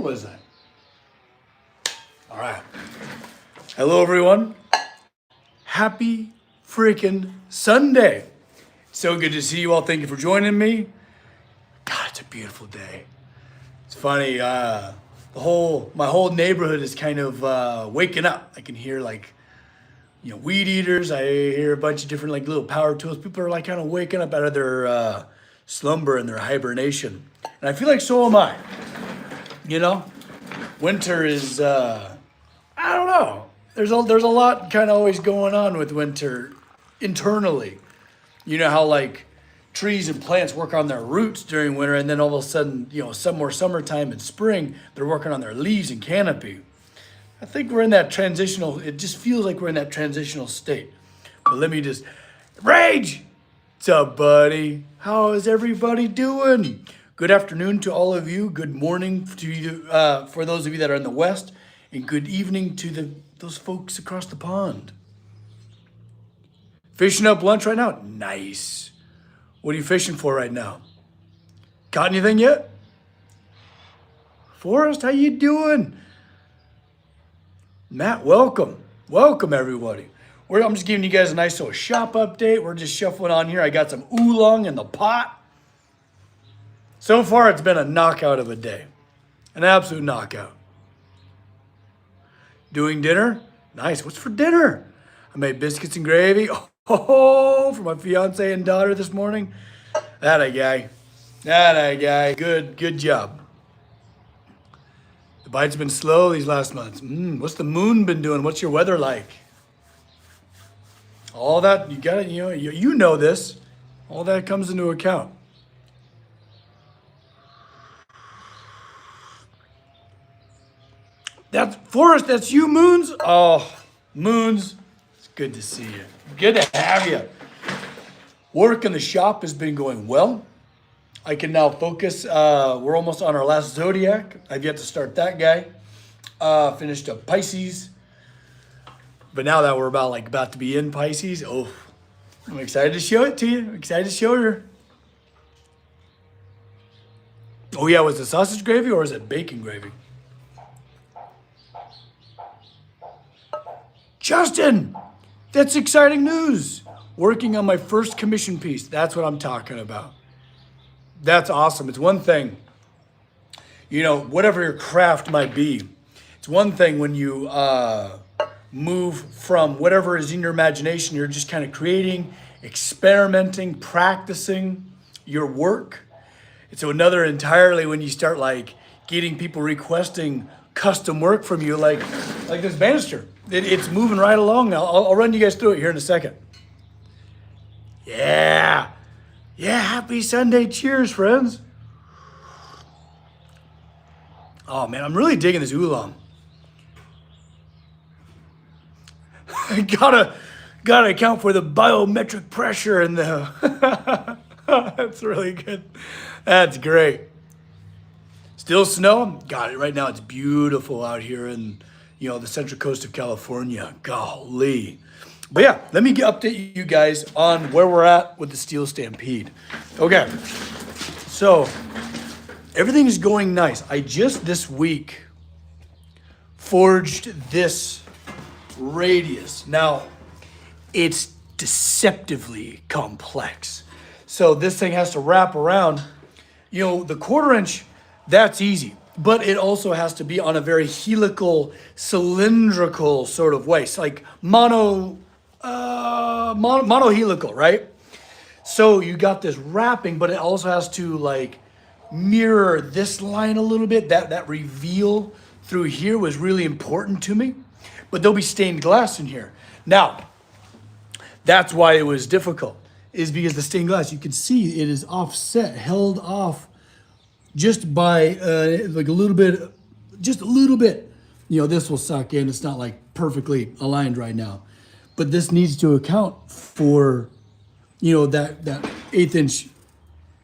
was that? All right. Hello, everyone. Happy freaking Sunday. So good to see you all. Thank you for joining me. God, it's a beautiful day. It's funny. My whole neighborhood is kind of waking up. I can hear weed eaters. I hear a bunch of different little power tools. People are kind of waking up out of their slumber and their hibernation. And I feel like so am I. Winter is, I don't know. There's a lot kind of always going on with winter internally. You know how trees and plants work on their roots during winter, and then all of a sudden, summertime and spring, they're working on their leaves and canopy. I think we're in that transitional, it just feels like we're in that transitional state. But let me just, Rage! What's up, buddy? How is everybody doing? Good afternoon to all of you. Good morning to you, for those of you that are in the West, and good evening to those folks across the pond. Fishing up lunch right now? Nice. What are you fishing for right now? Caught anything yet? Forrest, how you doing? Matt, welcome. Welcome, everybody. I'm just giving you guys a nice little shop update. We're just shuffling on here. I got some oolong in the pot. So far, it's been a knockout of a day. An absolute knockout. Doing dinner? Nice. What's for dinner? I made biscuits and gravy. Oh, for my fiance and daughter this morning. That a guy. Good job. The bite's been slow these last months. What's the moon been doing? What's your weather like? All that, you got it, you know this. All that comes into account. That's Forrest, that's you, Moons? Oh, Moons, it's good to see you. Good to have you. Work in the shop has been going well. I can now focus. We're almost on our last zodiac. I've yet to start that guy. Finished up Pisces. But now that we're about to be in Pisces, I'm excited to show it to you. I'm excited to show her. Oh yeah, was it sausage gravy or is it bacon gravy? Justin, that's exciting news. Working on my first commission piece. That's what I'm talking about. That's awesome. It's one thing, whatever your craft might be. It's one thing when you move from whatever is in your imagination, you're just kind of creating, experimenting, practicing your work. It's another entirely when you start getting people requesting custom work from you, like this banister. It's moving right along now. I'll run you guys through it here in a second. Yeah, happy Sunday. Cheers, friends. Oh man, I'm really digging this oolong. gotta account for the biometric pressure and the that's really good. That's great. Still snow? Got it. Right now it's beautiful out here in the central coast of California. Golly. But yeah, let me update you guys on where we're at with the Steel Stampede. Okay, so everything is going nice. I just this week forged this radius. Now, it's deceptively complex. So this thing has to wrap around. The 1/4 inch, that's easy. But it also has to be on a very helical, cylindrical sort of way. It's like monohelical, right? So you got this wrapping, but it also has to mirror this line a little bit. That reveal through here was really important to me. But there'll be stained glass in here. Now, that's why it was difficult, is because the stained glass, you can see it is offset, held off just by a little bit, this will suck in. It's not perfectly aligned right now, but this needs to account for, that 1/8 inch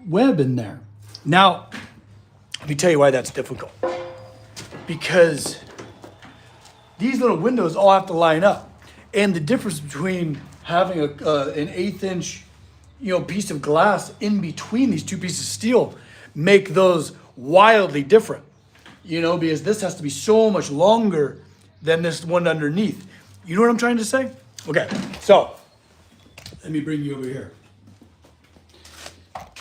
web in there. Now, let me tell you why that's difficult. Because these little windows all have to line up, and the difference between having an 1/8 inch, piece of glass in between these two pieces of steel make those wildly different. you know, because this has to be so much longer than this one underneath. You know what I'm trying to say? Okay, so let me bring you over here.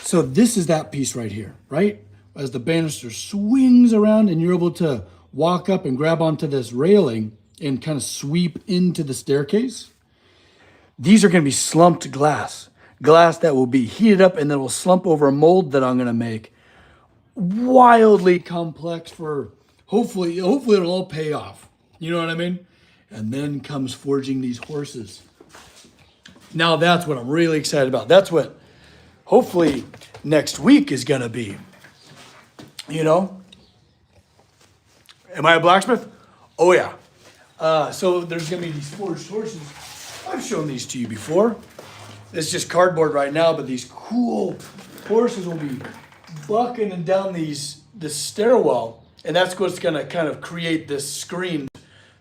So this is that piece right here, right? As the banister swings around and you're able to walk up and grab onto this railing and kind of sweep into the staircase. These are going to be slumped glass that will be heated up and then will slump over a mold that I'm going to make. Wildly complex for hopefully it'll all pay off. You know what I mean? And then comes forging these horses. Now that's what I'm really excited about. That's what hopefully next week is going to be. You know? Am I a blacksmith? Oh yeah. So there's going to be these forged horses. I've shown these to you before. It's just cardboard right now, but these cool horses will be bucking down this stairwell, and that's what's going to kind of create this screen,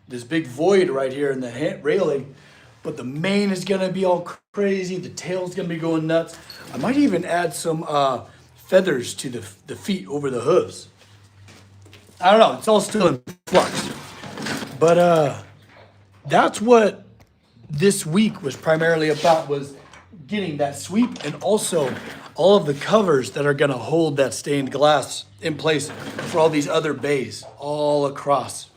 this big void right here in the railing. But the mane is going to be all crazy. The tail's going to be going nuts. I might even add some feathers to the feet over the hooves. I don't know. It's all still in flux. But that's what this week was primarily about, was getting that sweep and also all of the covers that are going to hold that stained glass in place for all these other bays all across.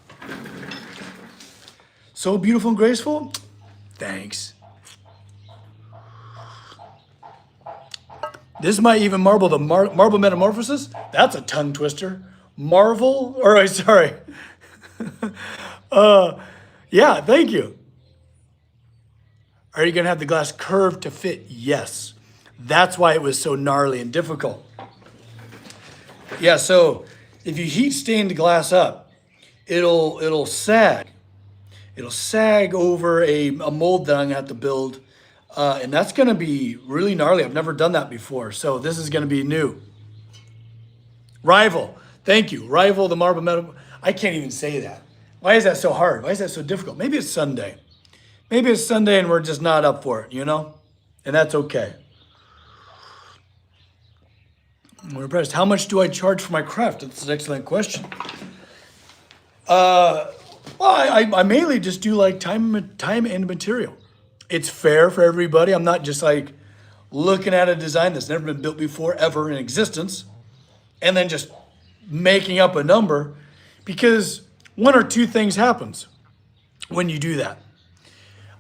So beautiful and graceful. Thanks. This might even marble the marble metamorphosis. That's a tongue twister. Sorry. Yeah, thank you. Are you going to have the glass curved to fit? Yes. That's why it was so gnarly and difficult. Yeah, so if you heat stained glass up, it'll sag. It'll sag over a mold that I'm going to have to build. And that's going to be really gnarly. I've never done that before. So this is going to be new. Rival. Thank you. Rival the marble metal. I can't even say that. Why is that so hard? Why is that so difficult? Maybe it's Sunday. Maybe it's Sunday and we're just not up for it, you know? And that's okay. We're impressed. How much do I charge for my craft? That's an excellent question. Well, I mainly just do like time and material. It's fair for everybody. I'm not just like looking at a design that's never been built before ever in existence and then just making up a number, because one or two things happens when you do that.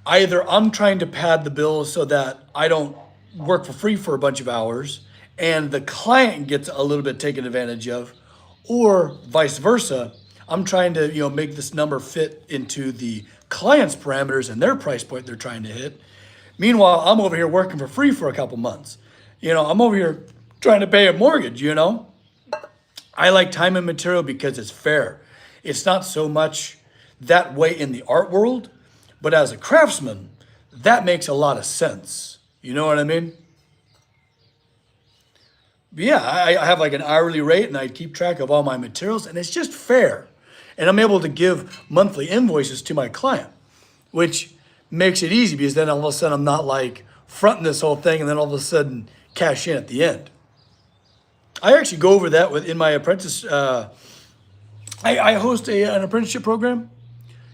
Either I'm trying to pad the bill so that I don't work for free for a bunch of hours and the client gets a little bit taken advantage of, or vice versa. I'm trying to, make this number fit into the client's parameters and their price point they're trying to hit. Meanwhile, I'm over here working for free for a couple months. I'm over here trying to pay a mortgage, I like time and material because it's fair. It's not so much that way in the art world, but as a craftsman, that makes a lot of sense. You know what I mean? But yeah, I have like an hourly rate and I keep track of all my materials and it's just fair. And I'm able to give monthly invoices to my client, which makes it easy because then all of a sudden I'm not like fronting this whole thing and then all of a sudden cash in at the end. I actually go over that in my apprentice. I host an apprenticeship program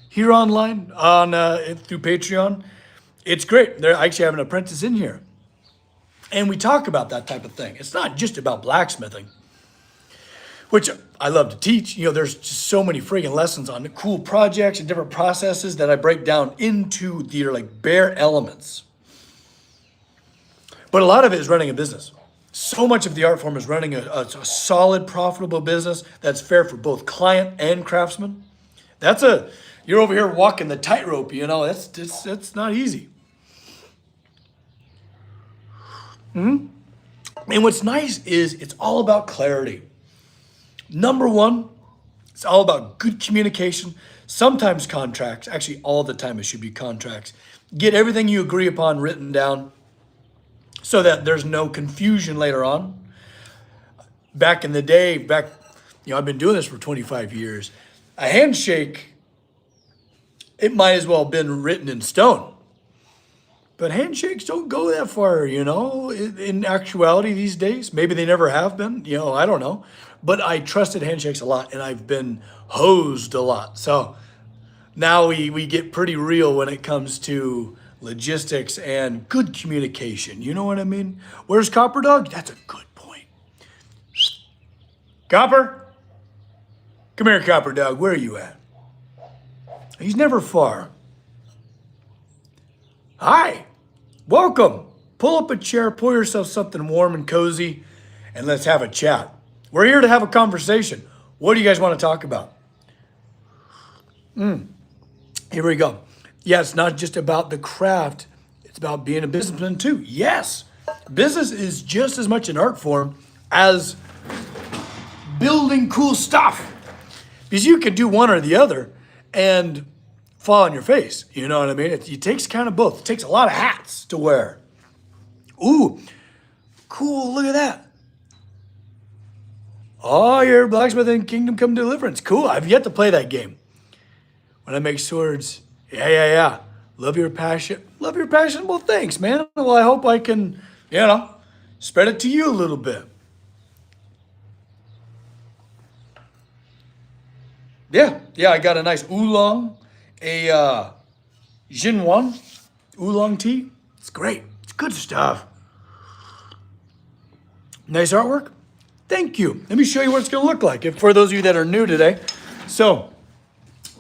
here online through Patreon. It's great. I actually have an apprentice in here. And we talk about that type of thing. It's not just about blacksmithing, which I love to teach. There's just so many freaking lessons on cool projects and different processes that I break down into their like bare elements. But a lot of it is running a business. So much of the art form is running a solid, profitable business that's fair for both client and craftsman. You're over here walking the tightrope, that's not easy. And what's nice is it's all about clarity. Number one, it's all about good communication, sometimes contracts, actually all the time it should be contracts. Get everything you agree upon written down so that there's no confusion later on. Back in the day, I've been doing this for 25 years. A handshake, it might as well have been written in stone. But handshakes don't go that far, in actuality these days. Maybe they never have been, I don't know. But I trusted handshakes a lot and I've been hosed a lot. So now we get pretty real when it comes to logistics and good communication. You know what I mean? Where's Copper Dog? That's a good point. Copper? Come here, Copper Dog. Where are you at? He's never far. Hi. Welcome. Pull up a chair, pour yourself something warm and cozy, and let's have a chat. We're here to have a conversation. What do you guys want to talk about? Here we go. Yeah, it's not just about the craft. It's about being a businessman too. Yes. Business is just as much an art form as building cool stuff. Because you can do one or the other and fall on your face. You know what I mean? It takes kind of both. It takes a lot of hats to wear. Ooh, cool. Look at that. Oh, you're blacksmithing Kingdom Come Deliverance. Cool. I've yet to play that game. When I make swords. Yeah. Love your passion. Love your passion. Well, thanks, man. Well, I hope I can, spread it to you a little bit. Yeah, I got a nice oolong, a Jinwan oolong tea. It's great. It's good stuff. Nice artwork. Thank you. Let me show you what it's going to look like for those of you that are new today. So,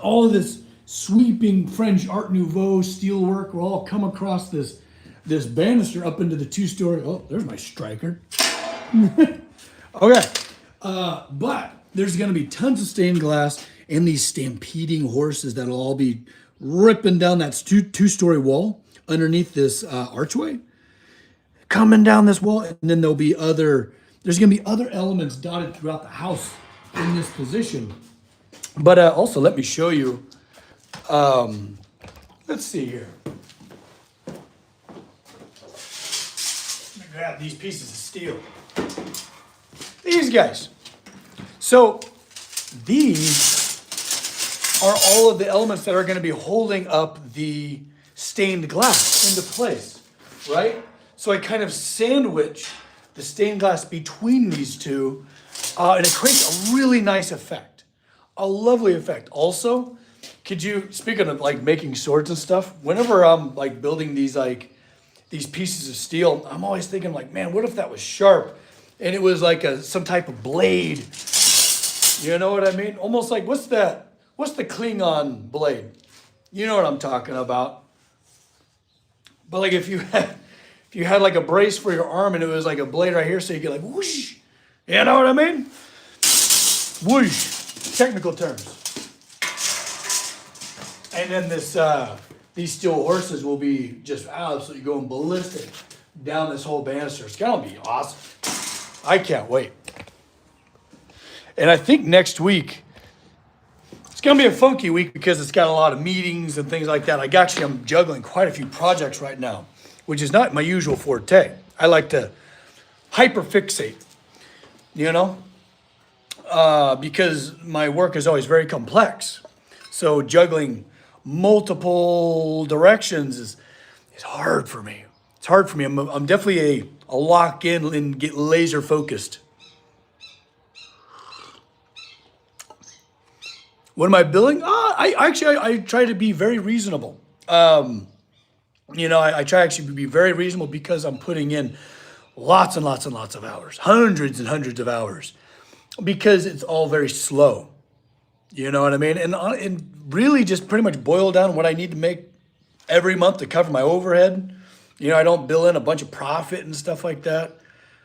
all of this sweeping French Art Nouveau steelwork will all come across this banister up into the two-story. Oh, there's my striker. Okay. But there's going to be tons of stained glass and these stampeding horses that'll all be ripping down that two-story wall underneath this archway, coming down this wall, and then there's going to be other elements dotted throughout the house in this position. But also, let me show you. Let's see here. Let me grab these pieces of steel. These guys. So these are all of the elements that are going to be holding up the stained glass into place, right? So I kind of sandwich the stained glass between these two, and it creates a really nice effect, a lovely effect. Also, speaking of like making swords and stuff, whenever I'm like building these pieces of steel, I'm always thinking like, man, what if that was sharp and it was like some type of blade? You know what I mean? Almost like, what's that? What's the Klingon blade? You know what I'm talking about. But like if you had like a brace for your arm and it was like a blade right here, so you get like whoosh. You know what I mean? Whoosh. Technical terms. And then these steel horses will be just absolutely going ballistic down this whole banister. It's gonna be awesome. I can't wait. And I think next week, it's going to be a funky week because it's got a lot of meetings and things like that. I'm juggling quite a few projects right now, which is not my usual forte. I like to hyperfixate, because my work is always very complex. So juggling multiple directions is hard for me. It's hard for me. I'm definitely a lock in and get laser focused. What am I billing? I try to be very reasonable. I try actually to be very reasonable because I'm putting in lots and lots and lots of hours, hundreds and hundreds of hours, because it's all very slow. You know what I mean? And really just pretty much boil down what I need to make every month to cover my overhead. I don't bill in a bunch of profit and stuff like that.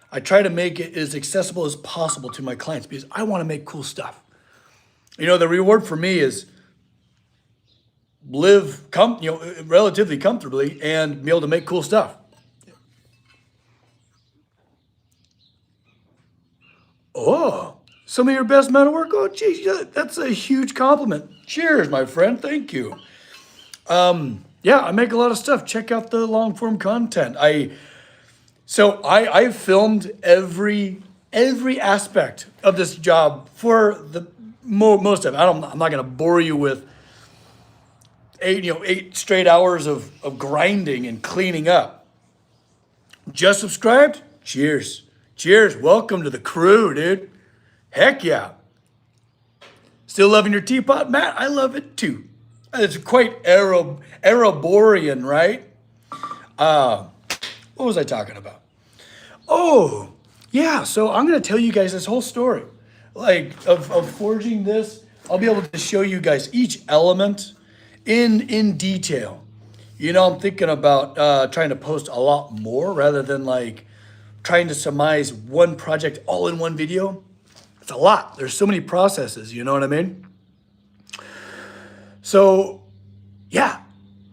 I try to make it as accessible as possible to my clients because I want to make cool stuff. The reward for me is live relatively comfortably and be able to make cool stuff. Oh, some of your best metalwork? Oh, geez, that's a huge compliment. Cheers, my friend. Thank you. I make a lot of stuff. Check out the long form content. I filmed every aspect of this job for the most of it. I'm not going to bore you with 8 straight hours of grinding and cleaning up. Just subscribed? Cheers. Cheers. Welcome to the crew, dude. Heck yeah. Still loving your teapot, Matt? I love it too. It's quite Ereborian, right? What was I talking about? Oh, yeah. So I'm going to tell you guys this whole story, like of forging this. I'll be able to show you guys each element in detail. You know, I'm thinking about trying to post a lot more rather than like trying to surmise one project all in one video. It's a lot. There's so many processes, you know what I mean? So, yeah,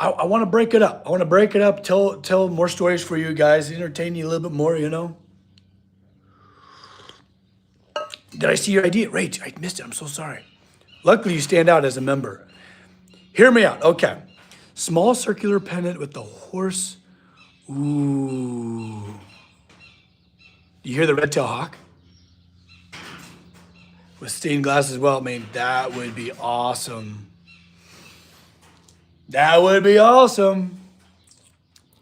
I want to break it up. I want to break it up, tell more stories for you guys, entertain you a little bit more, you know? Did I see your idea? Rach, I missed it. I'm so sorry. Luckily, you stand out as a member. Hear me out. Okay. Small circular pendant with the horse. Ooh. You hear the red-tailed hawk? With stained glass as well. I mean, that would be awesome. That would be awesome.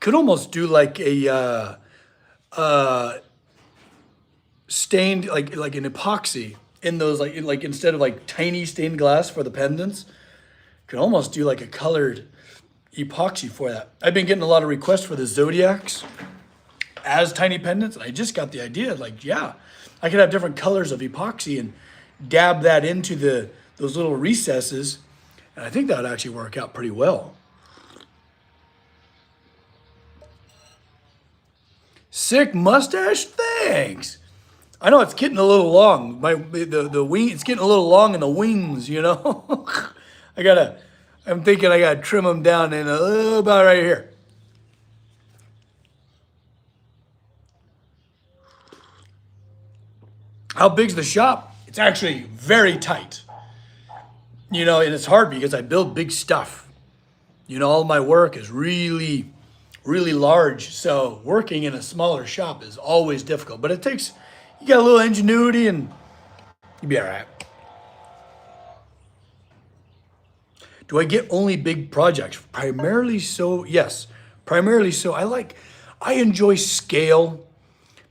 Could almost do like a stained, like an epoxy in those, like instead of like tiny stained glass for the pendants, could almost do like a colored epoxy for that. I've been getting a lot of requests for the zodiacs as tiny pendants, and I just got the idea, like, yeah, I could have different colors of epoxy and dab that into those little recesses, and I think that would actually work out pretty well. Sick mustache, thanks. I know it's getting a little long. The wing, it's getting a little long in the wings, you know. I'm thinking I gotta trim them down in a little about right here. How big's the shop? It's actually very tight. You know, and it's hard because I build big stuff. You know, all my work is really, really large. So working in a smaller shop is always difficult. But it takes, you got a little ingenuity and you'll be all right. Do I get only big projects? Primarily so, yes. Primarily so. I enjoy scale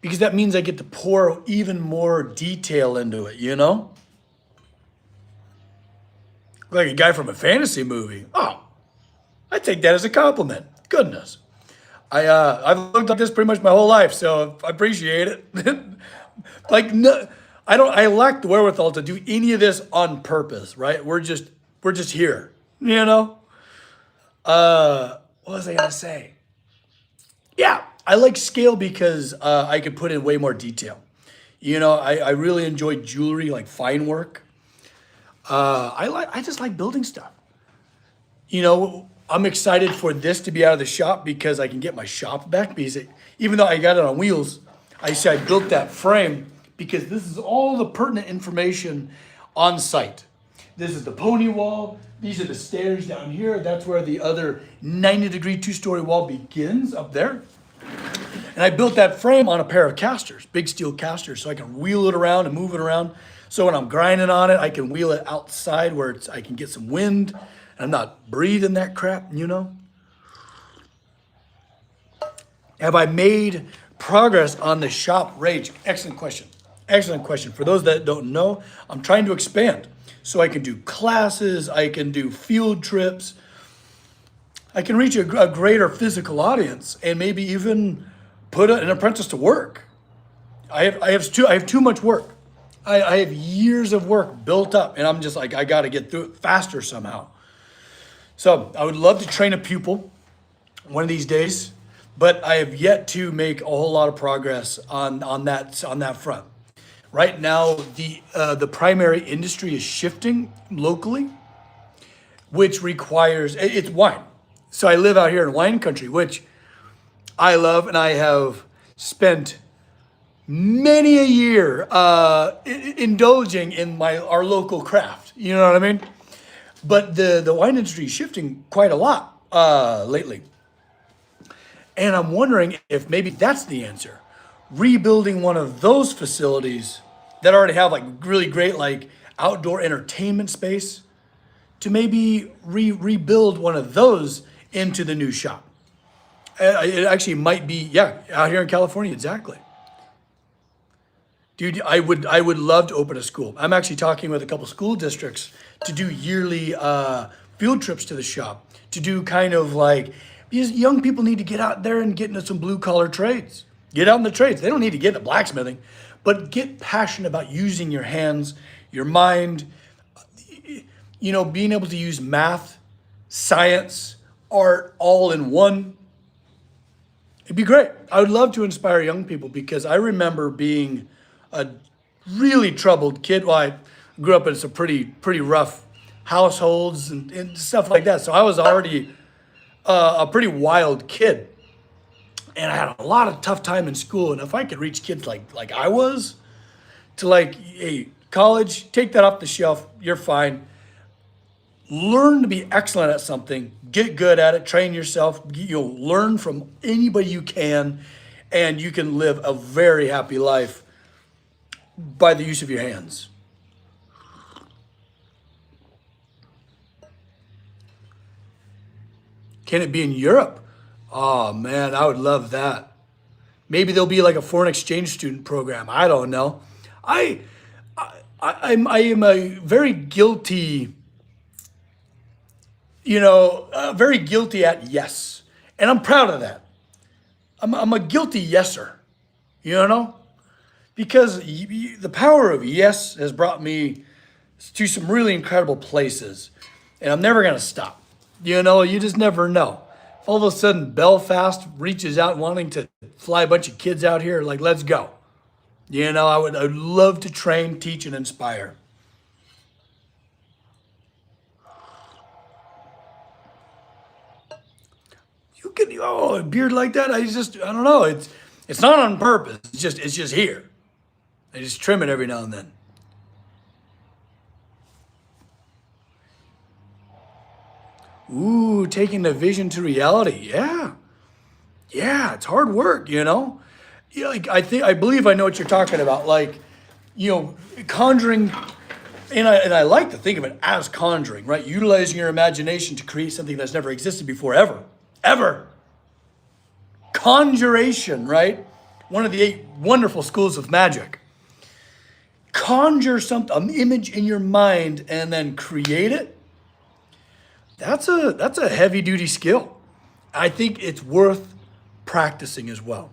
because that means I get to pour even more detail into it, you know? Like a guy from a fantasy movie. Oh, I take that as a compliment. Goodness. I've looked like this pretty much my whole life, so I appreciate it. Like, no, I lack the wherewithal to do any of this on purpose, right? We're just here, you know? What was I gonna say? Yeah, I like scale because I can put in way more detail. You know, I really enjoy jewelry, like fine work. I just like building stuff. You know, I'm excited for this to be out of the shop because I can get my shop back because even though I got it on wheels, I built that frame because this is all the pertinent information on site. This is the pony wall. These are the stairs down here. That's where the other 90-degree two-story wall begins up there. And I built that frame on a pair of casters, big steel casters, so I can wheel it around and move it around. So when I'm grinding on it, I can wheel it outside where I can get some wind. And I'm not breathing that crap, you know? Have I made progress on the shop rage? Excellent question. Excellent question. For those that don't know, I'm trying to expand. So I can do classes, I can do field trips, I can reach a greater physical audience and maybe even put an apprentice to work. I have too much work. I have years of work built up and I'm just like, I got to get through it faster somehow. So I would love to train a pupil one of these days, but I have yet to make a whole lot of progress on that front. Right now, the primary industry is shifting locally, which requires, it's wine. So I live out here in wine country, which I love, and I have spent many a year indulging in our local craft. You know what I mean? But the wine industry is shifting quite a lot lately. And I'm wondering if maybe that's the answer. Rebuilding one of those facilities that already have like really great like outdoor entertainment space to maybe rebuild one of those into the new shop. It actually might be, yeah, out here in California, exactly. Dude, I would love to open a school. I'm actually talking with a couple school districts to do yearly field trips to the shop, to do kind of like, because young people need to get out there and get into some blue collar trades. Get out in the trades. They don't need to get into blacksmithing, but get passionate about using your hands, your mind, being able to use math, science, art all in one. It'd be great. I would love to inspire young people because I remember being a really troubled kid. Well, I grew up in some pretty rough households and stuff like that. So I was already a pretty wild kid. And I had a lot of tough time in school. And if I could reach kids like I was to like, hey, college, take that off the shelf. You're fine. Learn to be excellent at something, get good at it, train yourself, learn from anybody you can, and you can live a very happy life by the use of your hands. Can it be in Europe? Oh man, I would love that. Maybe there'll be like a foreign exchange student program. I don't know. I I am a very guilty, very guilty at yes. And I'm proud of that. I'm a guilty yeser, because the power of yes has brought me to some really incredible places. And I'm never going to stop. You just never know. If all of a sudden Belfast reaches out wanting to fly a bunch of kids out here, like, let's go. I'd love to train, teach, and inspire. You can, a beard like that, I don't know. It's not on purpose. It's just here. I just trim it every now and then. Ooh, taking the vision to reality. Yeah. Yeah, it's hard work, I believe I know what you're talking about. Like, conjuring, and I like to think of it as conjuring, right? Utilizing your imagination to create something that's never existed before, ever. Ever. Conjuration, right? One of the 8 wonderful schools of magic. Conjure an image in your mind and then create it. That's a heavy duty skill. I think it's worth practicing as well.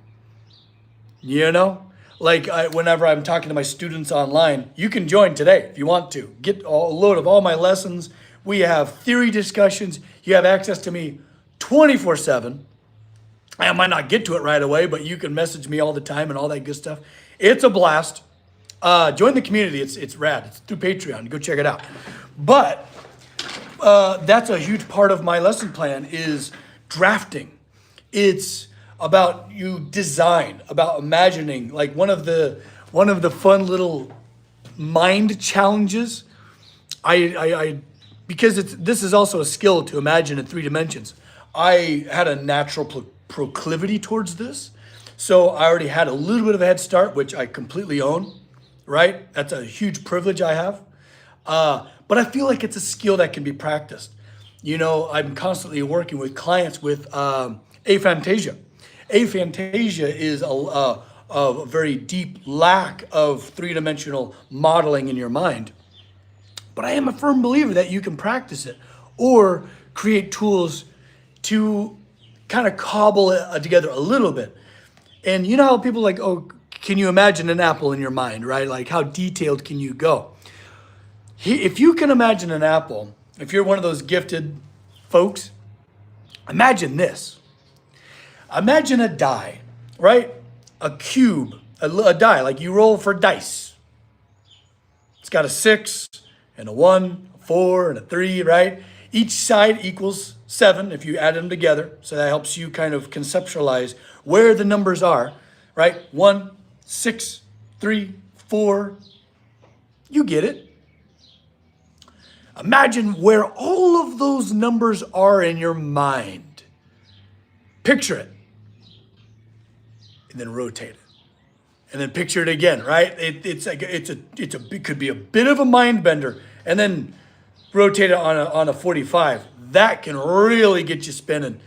Whenever I'm talking to my students online, you can join today if you want to. Get a load of all my lessons. We have theory discussions. You have access to me 24/7. I might not get to it right away, but you can message me all the time and all that good stuff. It's a blast. Join the community. It's rad. It's through Patreon. Go check it out. But that's a huge part of my lesson plan is drafting. It's about design, about imagining. Like one of the fun little mind challenges. Because this is also a skill to imagine in 3 dimensions. I had a natural proclivity towards this, so I already had a little bit of a head start, which I completely own. Right, that's a huge privilege I have. But I feel like it's a skill that can be practiced. I'm constantly working with clients with aphantasia. Aphantasia is a very deep lack of 3-dimensional modeling in your mind. But I am a firm believer that you can practice it or create tools to kind of cobble it together a little bit. And you know how people like, oh, can you imagine an apple in your mind, right? Like how detailed can you go? If you can imagine an apple, if you're one of those gifted folks, imagine this. Imagine a die, right? A cube, a die, like you roll for dice. It's got a 6 and a 1, a 4 and a 3, right? Each side equals 7 if you add them together. So that helps you kind of conceptualize where the numbers are, right? 1, 6, 3, 4. You get it. Imagine where all of those numbers are in your mind. Picture it. And then rotate it. And then picture it again, right? It could be a bit of a mind bender. And then rotate it on a 45. That can really get you spinning.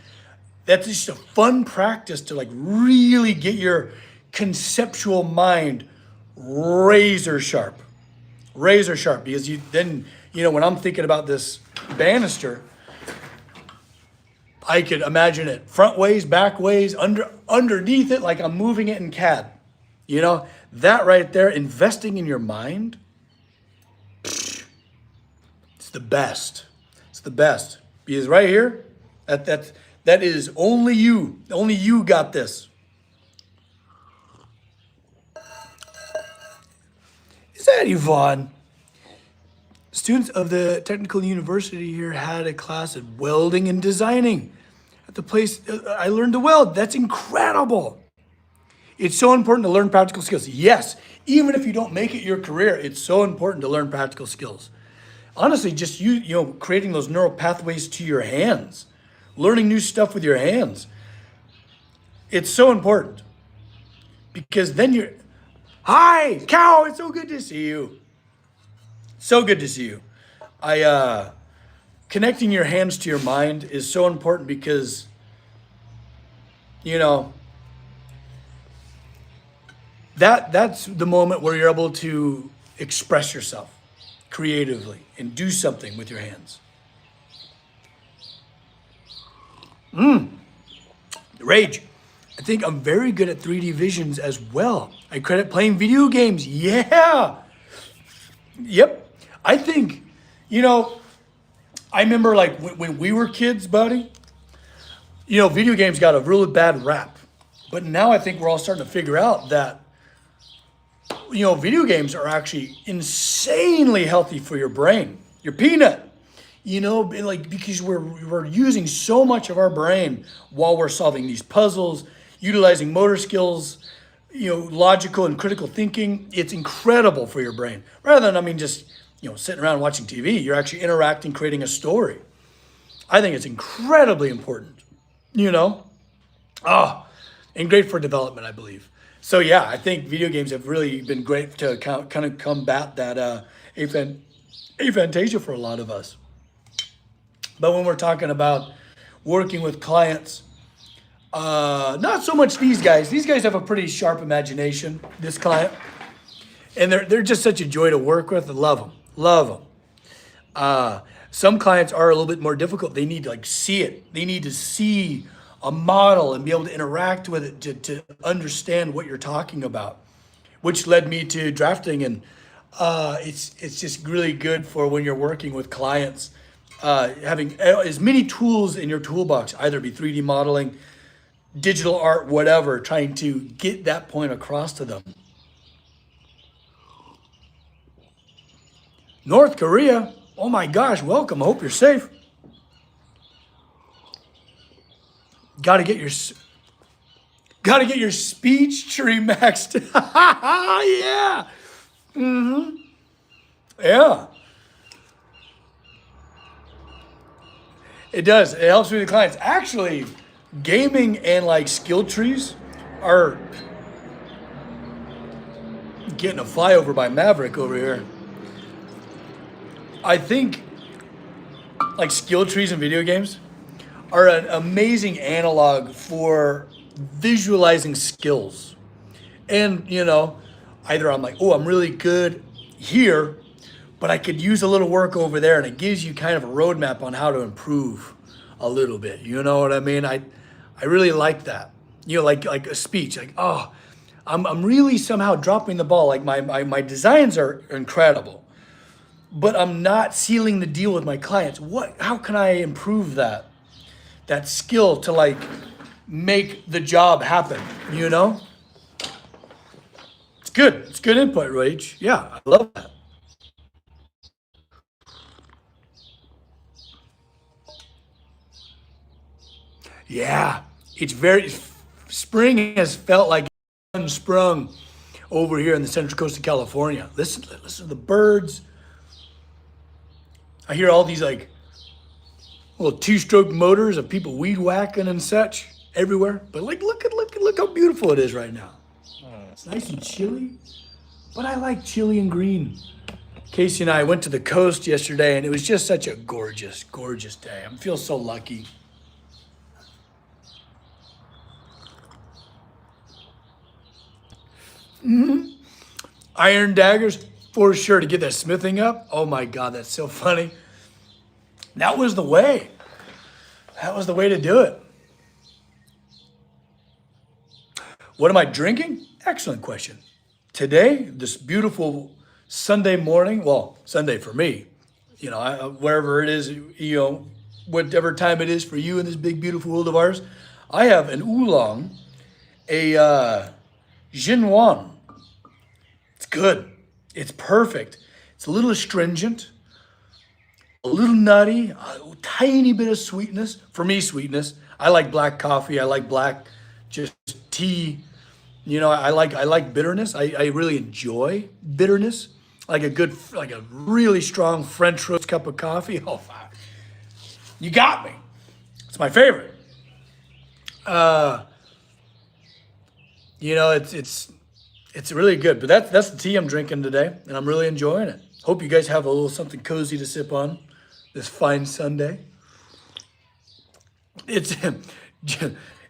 That's just a fun practice to like really get your conceptual mind razor sharp. Razor sharp, because when I'm thinking about this banister, I could imagine it front ways, back ways, underneath it, like I'm moving it in CAD. That right there, investing in your mind, it's the best. It's the best. Because right here, that is only you. Only you got this. Is that Yvonne? Students of the technical university here had a class of welding and designing. At the place I learned to weld. That's incredible. It's so important to learn practical skills. Yes, even if you don't make it your career, it's so important to learn practical skills. Honestly, just creating those neural pathways to your hands, learning new stuff with your hands. It's so important because then hi, Cow, it's so good to see you. So good to see you. Connecting your hands to your mind is so important because, that's the moment where you're able to express yourself creatively and do something with your hands. Rage. I think I'm very good at 3D visions as well. I credit playing video games. Yeah. Yep. I think, I remember like when we were kids, buddy, video games got a really bad rap. But now I think we're all starting to figure out that, video games are actually insanely healthy for your brain, your peanut, because we're using so much of our brain while we're solving these puzzles, utilizing motor skills, logical and critical thinking. It's incredible for your brain. Rather than, just, sitting around watching TV, you're actually interacting, creating a story. I think it's incredibly important, and great for development, I believe. So yeah, I think video games have really been great to kind of combat that aphantasia for a lot of us. But when we're talking about working with clients, not so much these guys. These guys have a pretty sharp imagination, this client. And they're just such a joy to work with. I love them. Some clients are a little bit more difficult. They need to see it. They need to see a model and be able to interact with it to understand what you're talking about, which led me to drafting. And it's just really good for when you're working with clients, having as many tools in your toolbox, either be 3D modeling, digital art, whatever, trying to get that point across to them. North Korea, oh my gosh, welcome. I hope you're safe. Got to get your speech tree maxed. Yeah. Yeah. It does. It helps with the clients. Actually, gaming and skill trees are getting a flyover by Maverick over here. I think skill trees in video games are an amazing analog for visualizing skills. And, either I'm I'm really good here, but I could use a little work over there, and it gives you kind of a roadmap on how to improve a little bit. You know what I mean? I really like that. Like a speech, I'm really somehow dropping the ball. My designs are incredible, but I'm not sealing the deal with my clients. How can I improve that skill to make the job happen? It's good. It's good input, Rage. Yeah, I love that. Yeah, spring has felt like unsprung over here in the Central Coast of California. Listen to the birds. I hear all these little two-stroke motors of people weed whacking and such everywhere. But look how beautiful it is right now. It's nice and chilly, but I like chilly and green. Casey and I went to the coast yesterday, and it was just such a gorgeous, gorgeous day. I feel so lucky. Iron daggers, for sure, to get that smithing up. Oh my God, that's so funny. That was the way. That was the way to do it. What am I drinking? Excellent question. Today, this beautiful Sunday morning, well, Sunday for me, wherever it is, whatever time it is for you in this big, beautiful world of ours, I have an oolong, a Jinwan. It's good. It's perfect. It's a little astringent, a little nutty, a tiny bit of sweetness. For me, sweetness. I like black coffee. I like black just tea. I like bitterness. I really enjoy bitterness. Like a really strong French roast cup of coffee. Oh, fuck. You got me. It's my favorite. It's really good. But that's the tea I'm drinking today, and I'm really enjoying it. Hope you guys have a little something cozy to sip on this fine Sunday. It's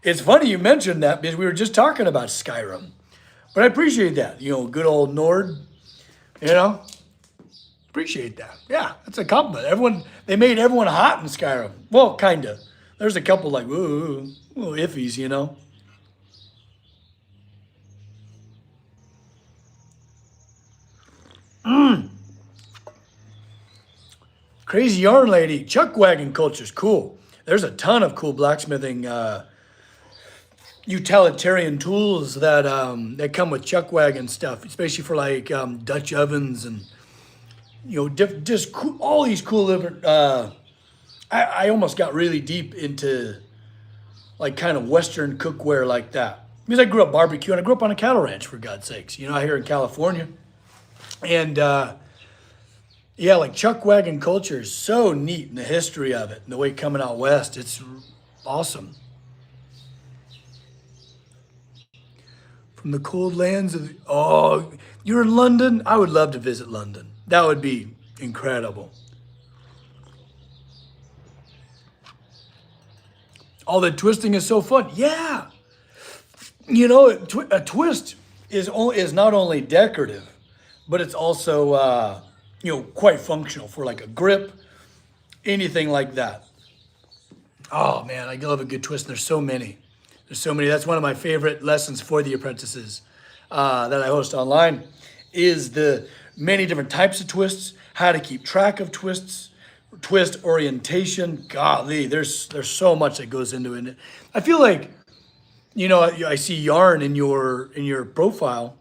it's funny you mentioned that because we were just talking about Skyrim. But I appreciate that. Good old Nord, appreciate that. Yeah, that's a compliment. They made everyone hot in Skyrim. Well, kind of. There's a couple like, ooh, little iffies. Crazy yarn lady, chuck wagon culture's cool. There's a ton of cool blacksmithing utilitarian tools that come with chuck wagon stuff, especially for like Dutch ovens and just cool, all these cool different. I almost got really deep into like kind of Western cookware like that because I grew up barbecuing. I grew up on a cattle ranch, for God's sakes. Here in California, and like chuck wagon culture is so neat in the history of it and the way coming out west. It's awesome. From the cold lands of you're in London? I would love to visit London. That would be incredible. All the twisting is so fun. Yeah. A twist is not only decorative, but it's also quite functional for like a grip, anything like that. Oh man, I love a good twist. And there's so many. That's one of my favorite lessons for the apprentices that I host online is the many different types of twists, how to keep track of twists, twist orientation. Golly, there's so much that goes into it. I feel like, I see yarn in your profile.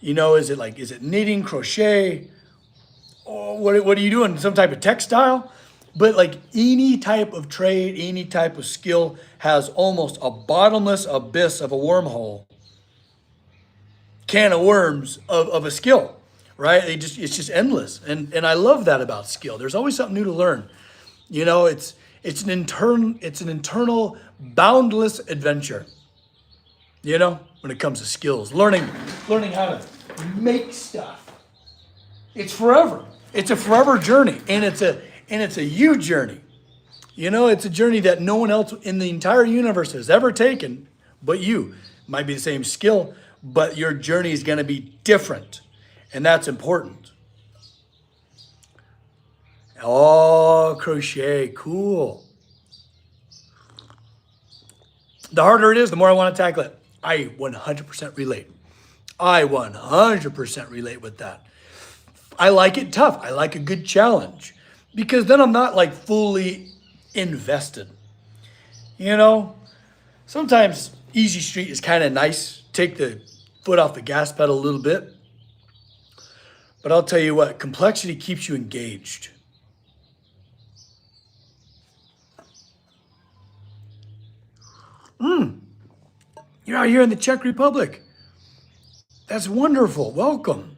Is it knitting, crochet? Or what are you doing? Some type of textile? But like any type of trade, any type of skill has almost a bottomless abyss of a wormhole, can of worms of a skill, right? It's just endless, and I love that about skill. There's always something new to learn. It's an internal boundless adventure. When it comes to skills, learning how to make stuff. It's forever. It's a forever journey, and it's a you journey. It's a journey that no one else in the entire universe has ever taken but you. Might be the same skill, but your journey is going to be different, and that's important. Oh, crochet, cool. The harder it is, the more I want to tackle it. I 100% relate. I 100% relate with that. I like it tough. I like a good challenge because then I'm not like fully invested. Sometimes easy street is kind of nice. Take the foot off the gas pedal a little bit. But I'll tell you what, complexity keeps you engaged. You're out here in the Czech Republic. That's wonderful. Welcome.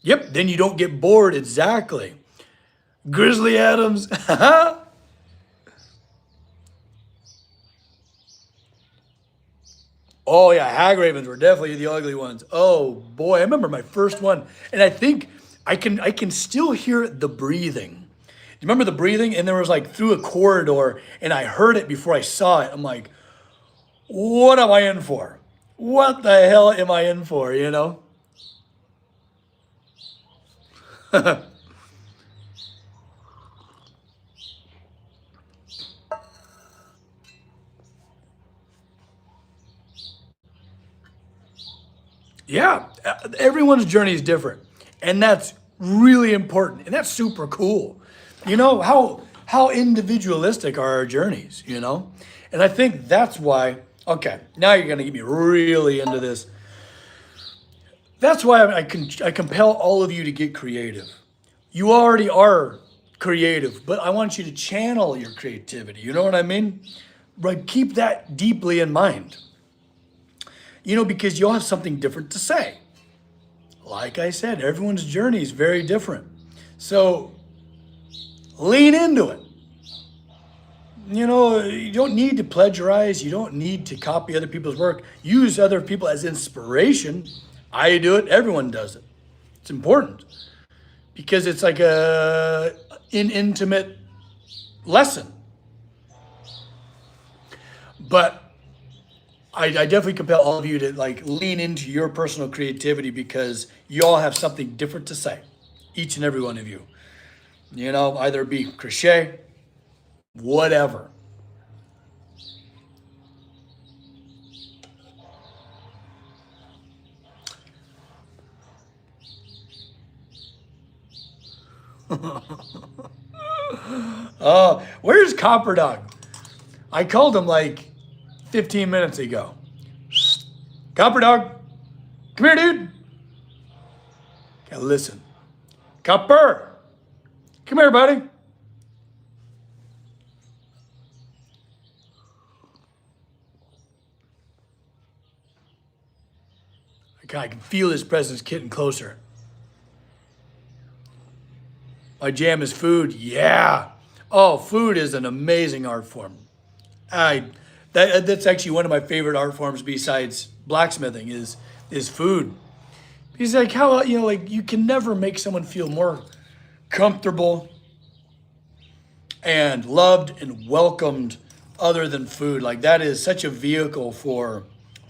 Yep, then you don't get bored. Exactly. Grizzly Adams. Oh yeah, hag ravens were definitely the ugly ones. Oh boy, I remember my first one. And I think I can still hear the breathing. You remember the breathing? And there was like through a corridor, and I heard it before I saw it. I'm like, what am I in for? What the hell am I in for? You know? Yeah, everyone's journey is different, and that's really important, and that's super cool. You know how individualistic are our journeys, you know, and I think that's why. Okay, now you're gonna get me really into this. That's why I compel all of you to get creative. You already are creative, but I want you to channel your creativity. You know what I mean? Right, keep that deeply in mind. You know, because you'll have something different to say. Like I said, everyone's journey is very different. So lean into it. You know, you don't need to plagiarize. You don't need to copy other people's work. Use other people as inspiration. I do it. Everyone does it. It's important because it's like an intimate lesson. But I definitely compel all of you to like lean into your personal creativity because you all have something different to say, each and every one of you. You know, either it be crochet, whatever. Where's Copper Dog? I called him like 15 minutes ago. Copper Dog, come here, dude. Okay, listen. Copper, come here, buddy. I can feel his presence getting closer. My jam is food. Yeah. Oh, food is an amazing art form. I that's actually one of my favorite art forms besides blacksmithing is food. Because like how you know like you can never make someone feel more comfortable and loved and welcomed other than food. Like that is such a vehicle for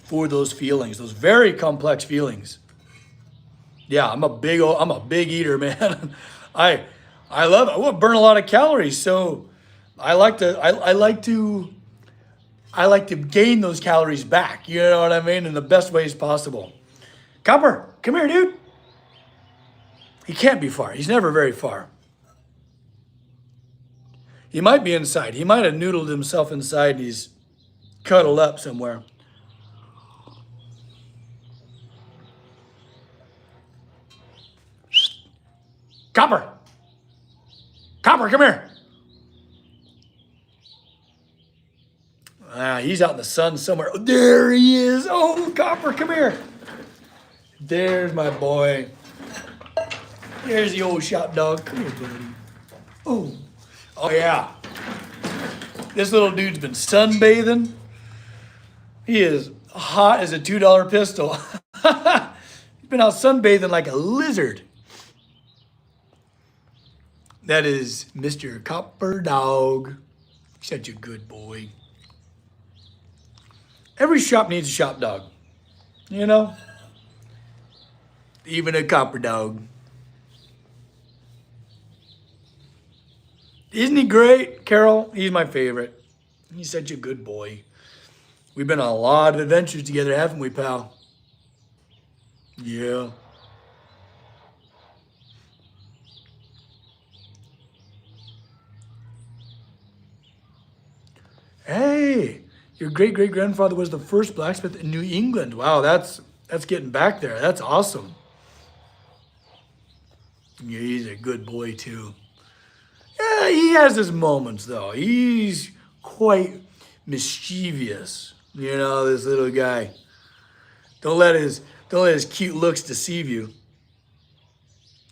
those feelings, those very complex feelings. Yeah, I'm a big eater, man. I I love it. I want to burn a lot of calories, so I like to gain those calories back. You know what I mean? In the best ways possible. Copper, come here, dude. He can't be far. He's never very far. He might be inside. He might have noodled himself inside and he's cuddled up somewhere. Copper! Copper, come here! He's out in the sun somewhere. Oh, there he is. Oh, Copper, come here. There's my boy. There's the old shop dog. Come here, buddy. Oh, oh yeah. This little dude's been sunbathing. He is hot as a $2 pistol. He's been out sunbathing like a lizard. That is Mr. Copper Dog. Such a good boy. Every shop needs a shop dog, you know? Even a Copper Dog. Isn't he great, Carol? He's my favorite. He's such a good boy. We've been on a lot of adventures together, haven't we, pal? Yeah. Hey, your great-great-grandfather was the first blacksmith in New England. Wow, that's getting back there. That's awesome. Yeah, he's a good boy too. Yeah, he has his moments though. He's quite mischievous. You know, this little guy. Don't let his cute looks deceive you.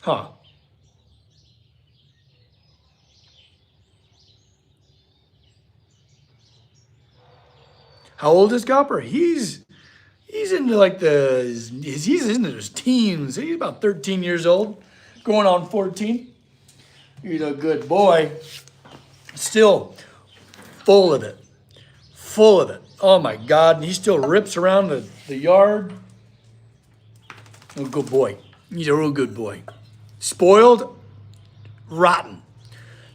Huh. How old is Copper? He's into like he's into his teens. He's about 13 years old. going on 14. He's a good boy. Still full of it. Full of it. Oh my God. And he still rips around the yard. Oh, good boy. He's a real good boy. Spoiled, rotten.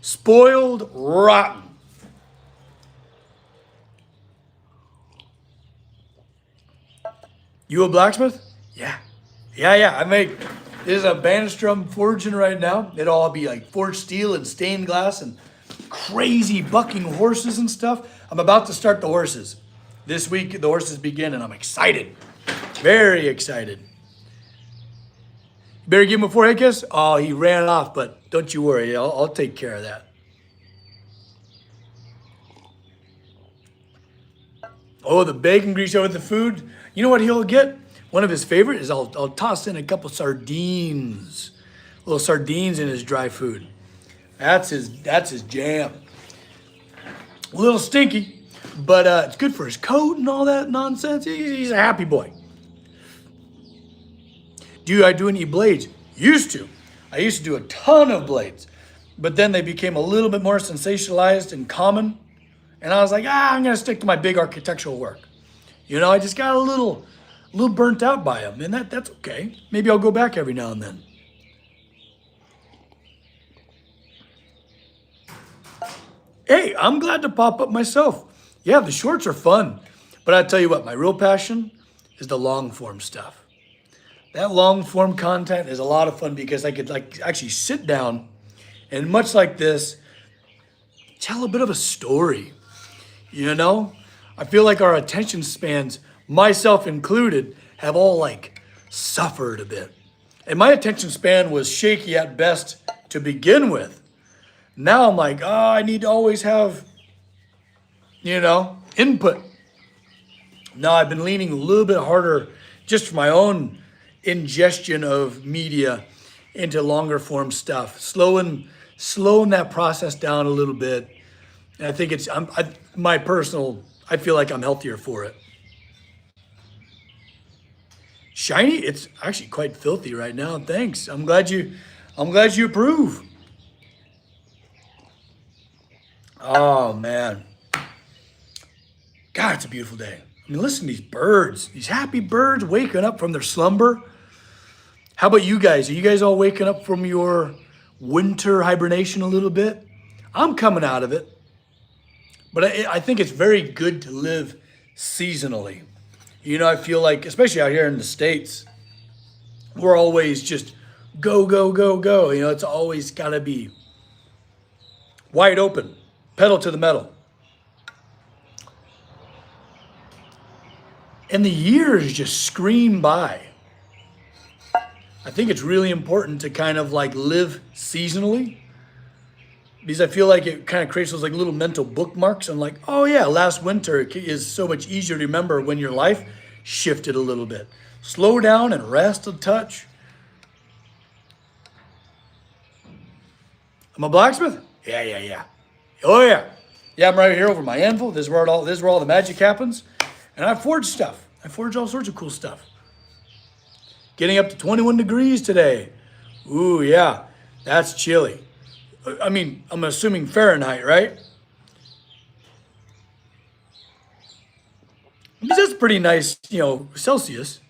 Spoiled, rotten. You a blacksmith? Yeah. Yeah. There's a banister I'm forging right now. It'll all be like forged steel and stained glass and crazy bucking horses and stuff. I'm about to start the horses. This week, the horses begin, and I'm excited. Very excited. You better give him a forehead kiss? Oh, he ran off, but don't you worry. I'll take care of that. Oh, the bacon grease over the food. You know what he'll get? One of his favorite is I'll toss in a couple sardines. Little sardines in his dry food. That's his jam. A little stinky, but it's good for his coat and all that nonsense. He's a happy boy. Do I do any blades? Used to. I used to do a ton of blades, but then they became a little bit more sensationalized and common. And I was like, I'm gonna stick to my big architectural work. You know, I just got a little burnt out by them, and that's okay. Maybe I'll go back every now and then. Hey, I'm glad to pop up myself. Yeah, the shorts are fun, but I tell you what, my real passion is the long form stuff. That long form content is a lot of fun because I could like actually sit down and much like this, tell a bit of a story. You know, I feel like our attention spans, myself included, have all like suffered a bit. And my attention span was shaky at best to begin with. Now I'm like, I need to always have, input. Now I've been leaning a little bit harder just for my own ingestion of media into longer form stuff, slowing that process down a little bit. And I think I feel like I'm healthier for it. Shiny, it's actually quite filthy right now. Thanks. I'm glad you approve. Oh man. God, it's a beautiful day. I mean, listen to these birds, these happy birds waking up from their slumber. How about you guys? Are you guys all waking up from your winter hibernation a little bit? I'm coming out of it. But I think it's very good to live seasonally. I feel like, especially out here in the States, we're always just go, go, go, go. It's always got to be wide open, pedal to the metal. And the years just scream by. I think it's really important to kind of like live seasonally, because I feel like it kind of creates those like little mental bookmarks. I'm like, oh yeah, last winter is so much easier to remember when your life shifted a little bit. Slow down and rest a touch. I'm a blacksmith? Yeah. Oh yeah. Yeah, I'm right here over my anvil. This is where all the magic happens. And I forge stuff. I forge all sorts of cool stuff. Getting up to 21 degrees today. Ooh, yeah, that's chilly. I mean, I'm assuming Fahrenheit, right? Because that's pretty nice, Celsius.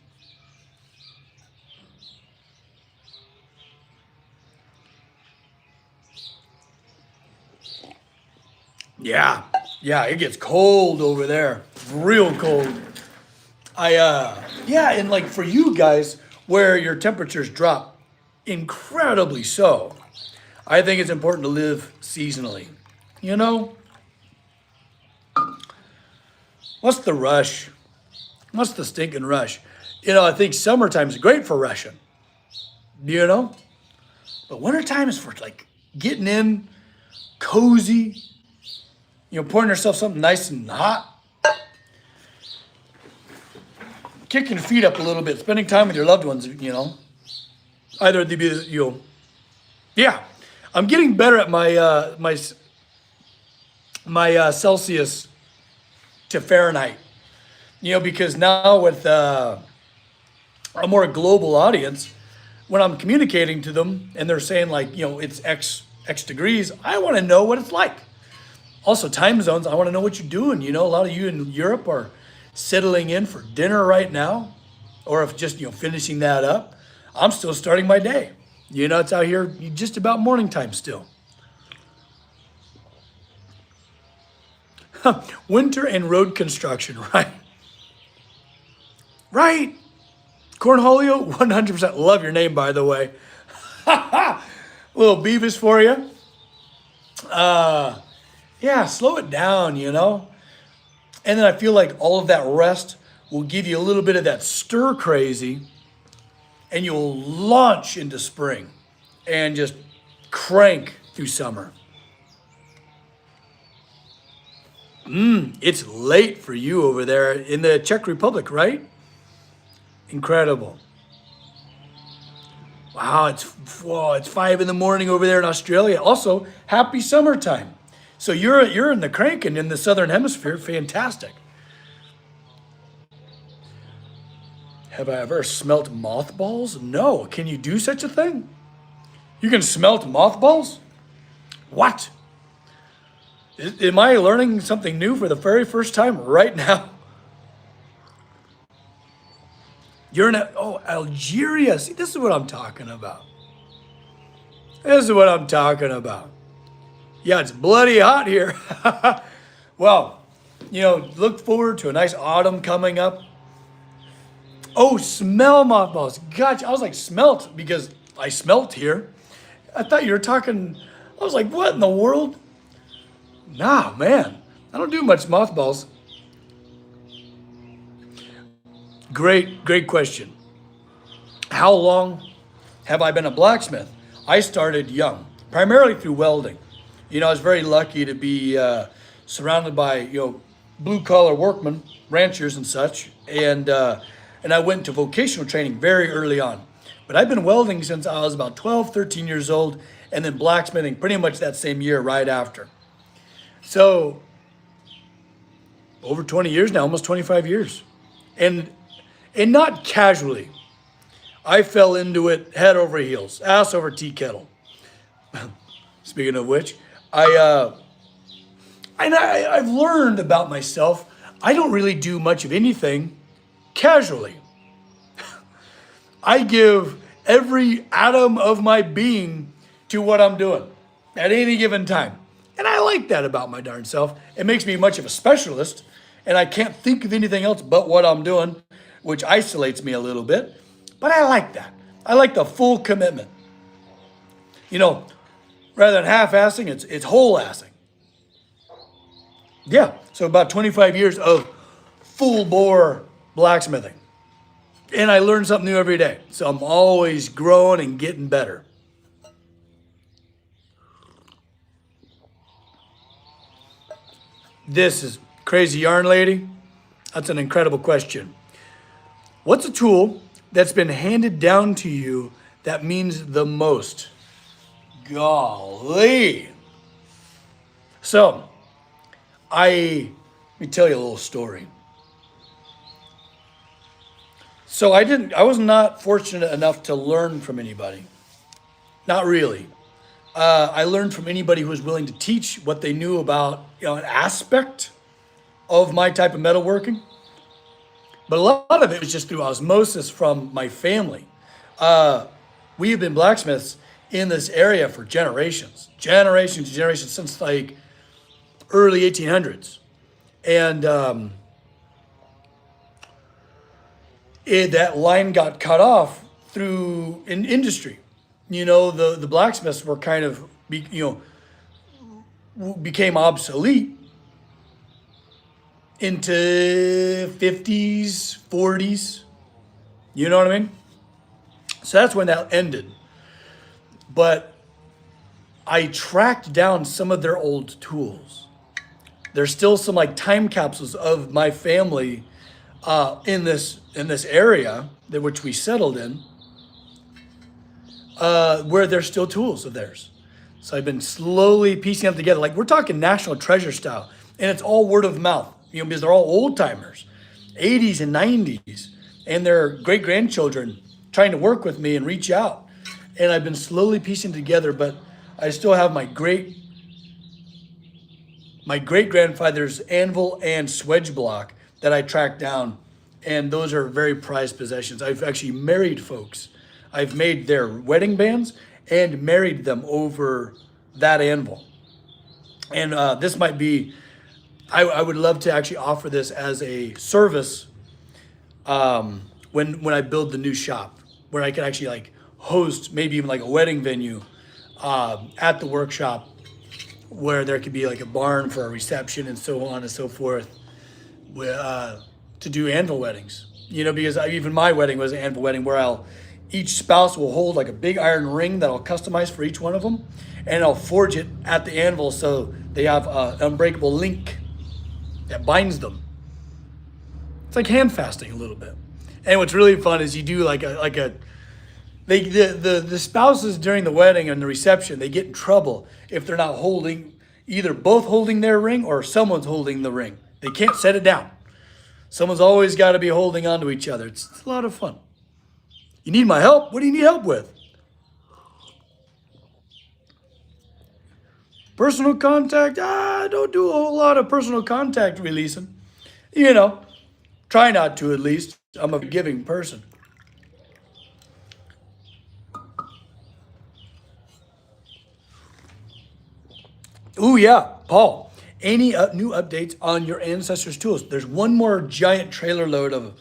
Yeah, it gets cold over there. Real cold. And like for you guys, where your temperatures drop incredibly so, I think it's important to live seasonally. What's the rush? What's the stinking rush? I think summertime is great for rushing. But wintertime is for like getting in, cozy, pouring yourself something nice and hot. Kicking your feet up a little bit, spending time with your loved ones, Either they be, yeah. I'm getting better at my Celsius to Fahrenheit, because now with a more global audience, when I'm communicating to them and they're saying like, it's X degrees, I want to know what it's like. Also time zones, I want to know what you're doing. A lot of you in Europe are settling in for dinner right now, or if just, finishing that up. I'm still starting my day. It's out here just about morning time still. Winter and road construction, right? Right. Cornholio, 100%. Love your name, by the way. Little Beavis for you. Yeah, slow it down, And then I feel like all of that rest will give you a little bit of that stir crazy, and you'll launch into spring and just crank through summer. It's late for you over there in the Czech Republic, right? Incredible. Wow, it's 5 in the morning over there in Australia. Also, happy summertime. So you're in the cranking in the southern hemisphere. Fantastic. Have I ever smelt mothballs? No. Can you do such a thing? You can smelt mothballs? What? Am I learning something new for the very first time right now? You're in Algeria. See, this is what I'm talking about. This is what I'm talking about. Yeah, it's bloody hot here. Well, look forward to a nice autumn coming up. Oh, smell mothballs. Gotcha. I was like, smelt, because I smelt here. I thought you were talking, I was like, what in the world? Nah, man. I don't do much mothballs. Great question. How long have I been a blacksmith? I started young, primarily through welding. I was very lucky to be surrounded by, blue collar workmen, ranchers and such. And I went to vocational training very early on. But I've been welding since I was about 12, 13 years old, and then blacksmithing pretty much that same year right after. So over 20 years now, almost 25 years. And not casually. I fell into it head over heels, ass over tea kettle. Speaking of which, I've learned about myself. I don't really do much of anything casually. I give every atom of my being to what I'm doing at any given time. And I like that about my darn self. It makes me much of a specialist, and I can't think of anything else but what I'm doing, which isolates me a little bit. But I like that. I like the full commitment. Rather than half-assing, it's whole-assing. Yeah, so about 25 years of full-bore blacksmithing. And I learn something new every day. So I'm always growing and getting better. This is Crazy Yarn Lady. That's an incredible question. What's a tool that's been handed down to you that means the most? Golly. So, let me tell you a little story. So I was not fortunate enough to learn from anybody. Not really. I learned from anybody who was willing to teach what they knew about, an aspect of my type of metalworking. But a lot of it was just through osmosis from my family. We have been blacksmiths in this area for generations, since like early 1800s. And that line got cut off through in industry. The blacksmiths were kind of, became obsolete into 50s, 40s. You know what I mean? So that's when that ended. But I tracked down some of their old tools. There's still some like time capsules of my family in this area which we settled in, where there's still tools of theirs. So I've been slowly piecing them together. Like we're talking national treasure style, and it's all word of mouth. Because they're all old timers, 80s and 90s, and their great grandchildren trying to work with me and reach out. And I've been slowly piecing together, but I still have my great grandfather's anvil and swedge block that I tracked down, and those are very prized possessions. I've actually married folks. I've made their wedding bands and married them over that anvil. And this might be, I would love to actually offer this as a service when I build the new shop, where I can actually like host maybe even like a wedding venue at the workshop, where there could be like a barn for a reception and so on and so forth, to do anvil weddings. Because even my wedding was an anvil wedding, where each spouse will hold like a big iron ring that I'll customize for each one of them, and I'll forge it at the anvil so they have an unbreakable link that binds them. It's like hand fasting a little bit. And what's really fun is you do the spouses during the wedding and the reception, they get in trouble if they're not either both holding their ring or someone's holding the ring. They can't set it down. Someone's always got to be holding on to each other. It's a lot of fun. You need my help? What do you need help with? Personal contact? I don't do a whole lot of personal contact releasing. Try not to, at least. I'm a giving person. Ooh, yeah, Paul. Any new updates on your ancestors' tools? There's one more giant trailer load of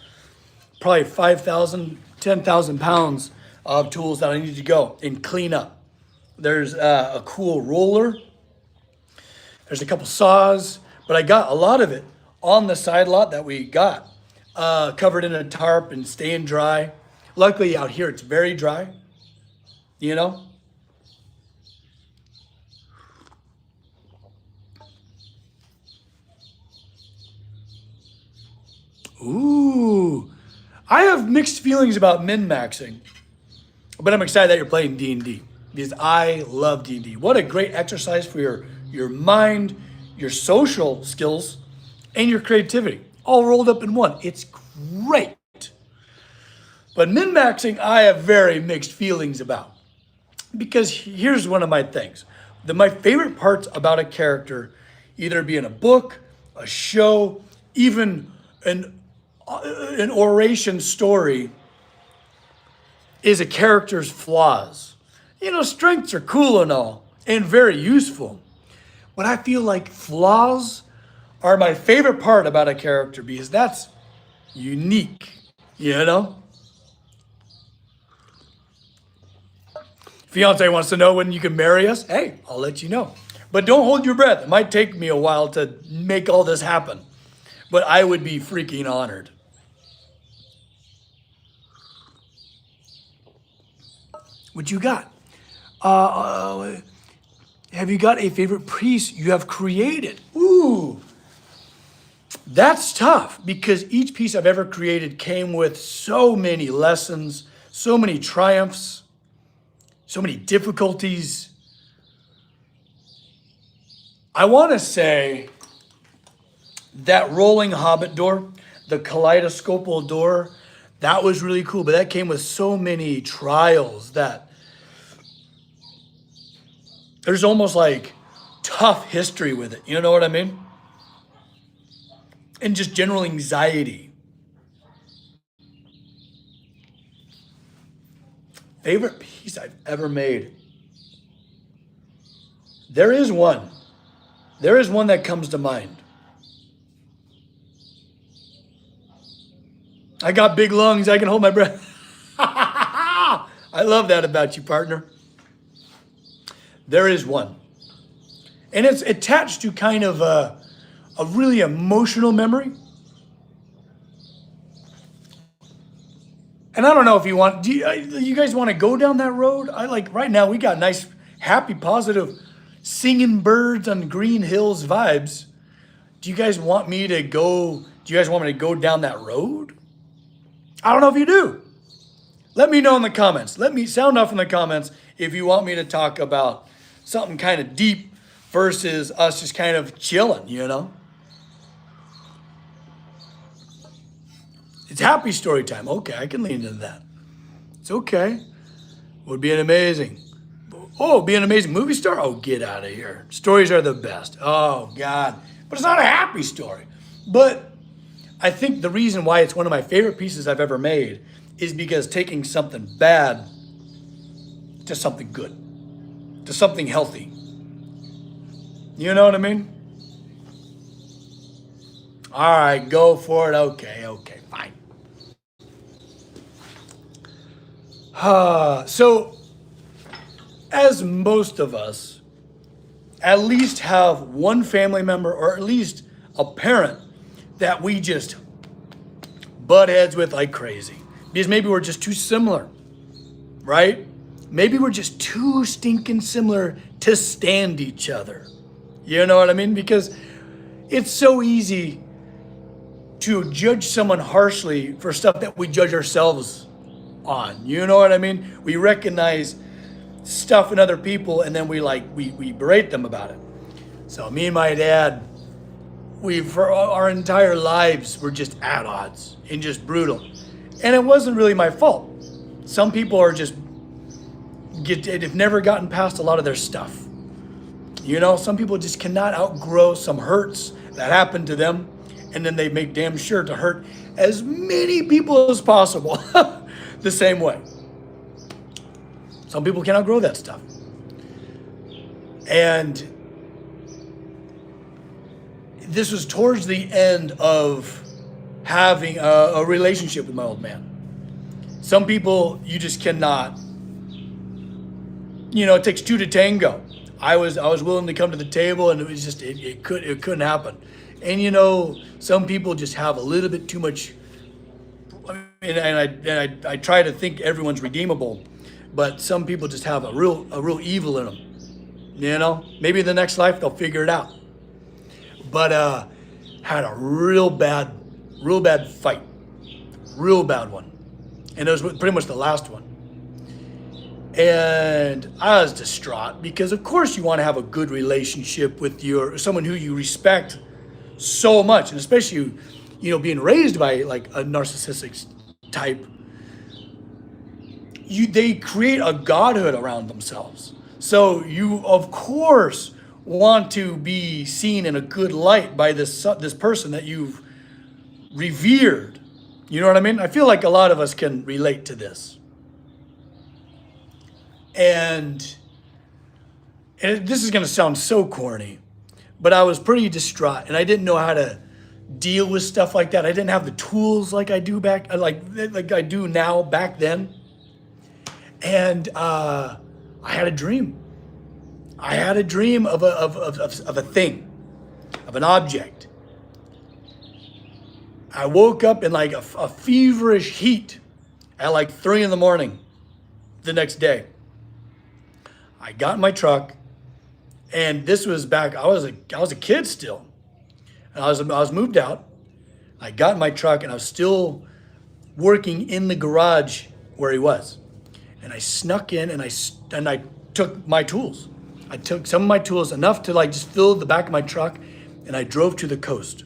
probably 5,000, 10,000 pounds of tools that I need to go and clean up. There's a cool roller. There's a couple saws, but I got a lot of it on the side lot that we got, covered in a tarp and staying dry. Luckily out here it's very dry, Ooh, I have mixed feelings about min-maxing, but I'm excited that you're playing D&D because I love D&D. What a great exercise for your mind, your social skills, and your creativity, all rolled up in one. It's great. But min-maxing, I have very mixed feelings about, because here's one of my things. My favorite parts about a character, either be in a book, a show, even an oration story, is a character's flaws. Strengths are cool and all, and very useful. But I feel like flaws are my favorite part about a character, because that's unique, Fiance wants to know when you can marry us. Hey, I'll let you know. But don't hold your breath. It might take me a while to make all this happen, but I would be freaking honored. What you got? Have you got a favorite piece you have created? Ooh, that's tough, because each piece I've ever created came with so many lessons, so many triumphs, so many difficulties. I want to say that rolling hobbit door, the kaleidoscopal door, that was really cool, but that came with so many trials that there's almost like tough history with it. You know what I mean? And just general anxiety. Favorite piece I've ever made. There is one. There is one that comes to mind. I got big lungs. I can hold my breath. I love that about you, partner. There is one. And it's attached to kind of a really emotional memory. And I don't know if do you guys want to go down that road? Right now we got nice, happy, positive, singing birds on green hills vibes. Do you guys want me to go down that road? I don't know if you do. Let me know in the comments. Let me sound off in the comments if you want me to talk about something kind of deep versus us just kind of chilling, It's happy story time. Okay, I can lean into that. It's okay. Would be an amazing. Oh, be an amazing movie star? Oh, get out of here. Stories are the best. Oh, God. But it's not a happy story. But I think the reason why it's one of my favorite pieces I've ever made is because taking something bad to something good, to something healthy. You know what I mean? All right, go for it. Okay, fine. So, as most of us at least have one family member or at least a parent that we just butt heads with like crazy. Because maybe we're just too similar, right? Maybe we're just too stinking similar to stand each other. You know what I mean? Because it's so easy to judge someone harshly for stuff that we judge ourselves on. You know what I mean? We recognize stuff in other people and then we berate them about it. So me and my dad, for our entire lives were just at odds and just brutal. And it wasn't really my fault. Some people are just have never gotten past a lot of their stuff. You know, some people just cannot outgrow some hurts that happened to them, and then they make damn sure to hurt as many people as possible the same way. Some people can't outgrow that stuff. And this was towards the end of having a relationship with my old man. Some people, you just cannot, it takes two to tango. I was willing to come to the table, and it was just, it couldn't happen. And some people just have a little bit too much, and I try to think everyone's redeemable, but some people just have a real evil in them. Maybe in the next life they'll figure it out. But had a real bad fight, real bad one, and it was pretty much the last one. And I was distraught because, of course, you want to have a good relationship with someone who you respect so much, and especially being raised by like a narcissistic type. They create a godhood around themselves, so you of course want to be seen in a good light by this person that you've revered. You know what I mean? I feel like a lot of us can relate to this. And this is going to sound so corny, but I was pretty distraught, and I didn't know how to deal with stuff like that. I didn't have the tools like I do like I do now back then. And I had a dream. I had a dream of a thing, of an object. I woke up in like a feverish heat at like 3 a.m. the next day. I got in my truck, and this was back. I was a kid still, and I was moved out. I got in my truck, and I was still working in the garage where he was, and I snuck in, and I took my tools. I took some of my tools, enough to like just fill the back of my truck, and I drove to the coast.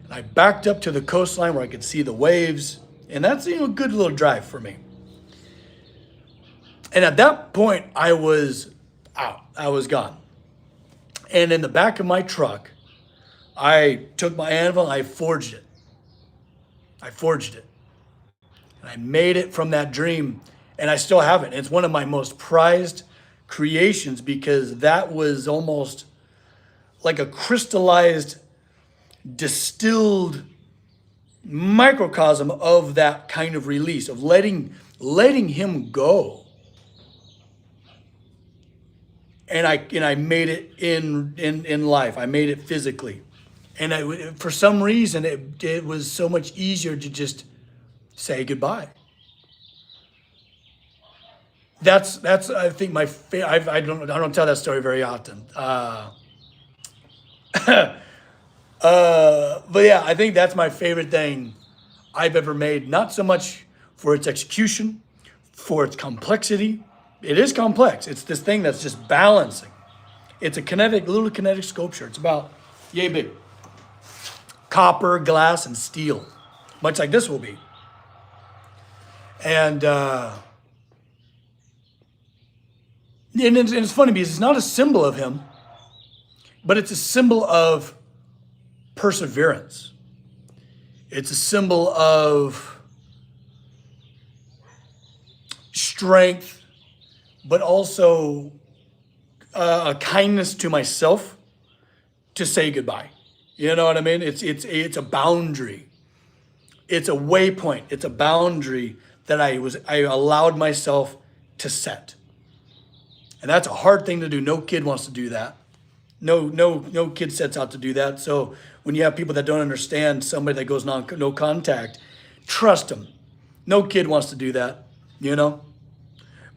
And I backed up to the coastline where I could see the waves, and that's a good little drive for me. And at that point, I was out. I was gone. And in the back of my truck, I took my anvil and I forged it. And I made it from that dream, and I still have it. It's one of my most prized creations because that was almost like a crystallized, distilled microcosm of that kind of release, of letting him go. And I made it in life. I made it physically. And for some reason, it was so much easier to just say goodbye. That's I think my I don't tell that story very often. But yeah, I think that's my favorite thing I've ever made. Not so much for its execution, for its complexity. It is complex. It's this thing that's just balancing. It's a little kinetic sculpture. It's about yay big. Copper, glass, and steel, much like this will be. And And it's funny because it's not a symbol of him, but it's a symbol of perseverance. It's a symbol of strength, but also a kindness to myself to say goodbye. You know what I mean? It's a boundary. It's a waypoint. It's a boundary that I allowed myself to set. And that's a hard thing to do. No kid wants to do that. No kid sets out to do that. So when you have people that don't understand somebody that goes no contact, trust them. No kid wants to do that, you know?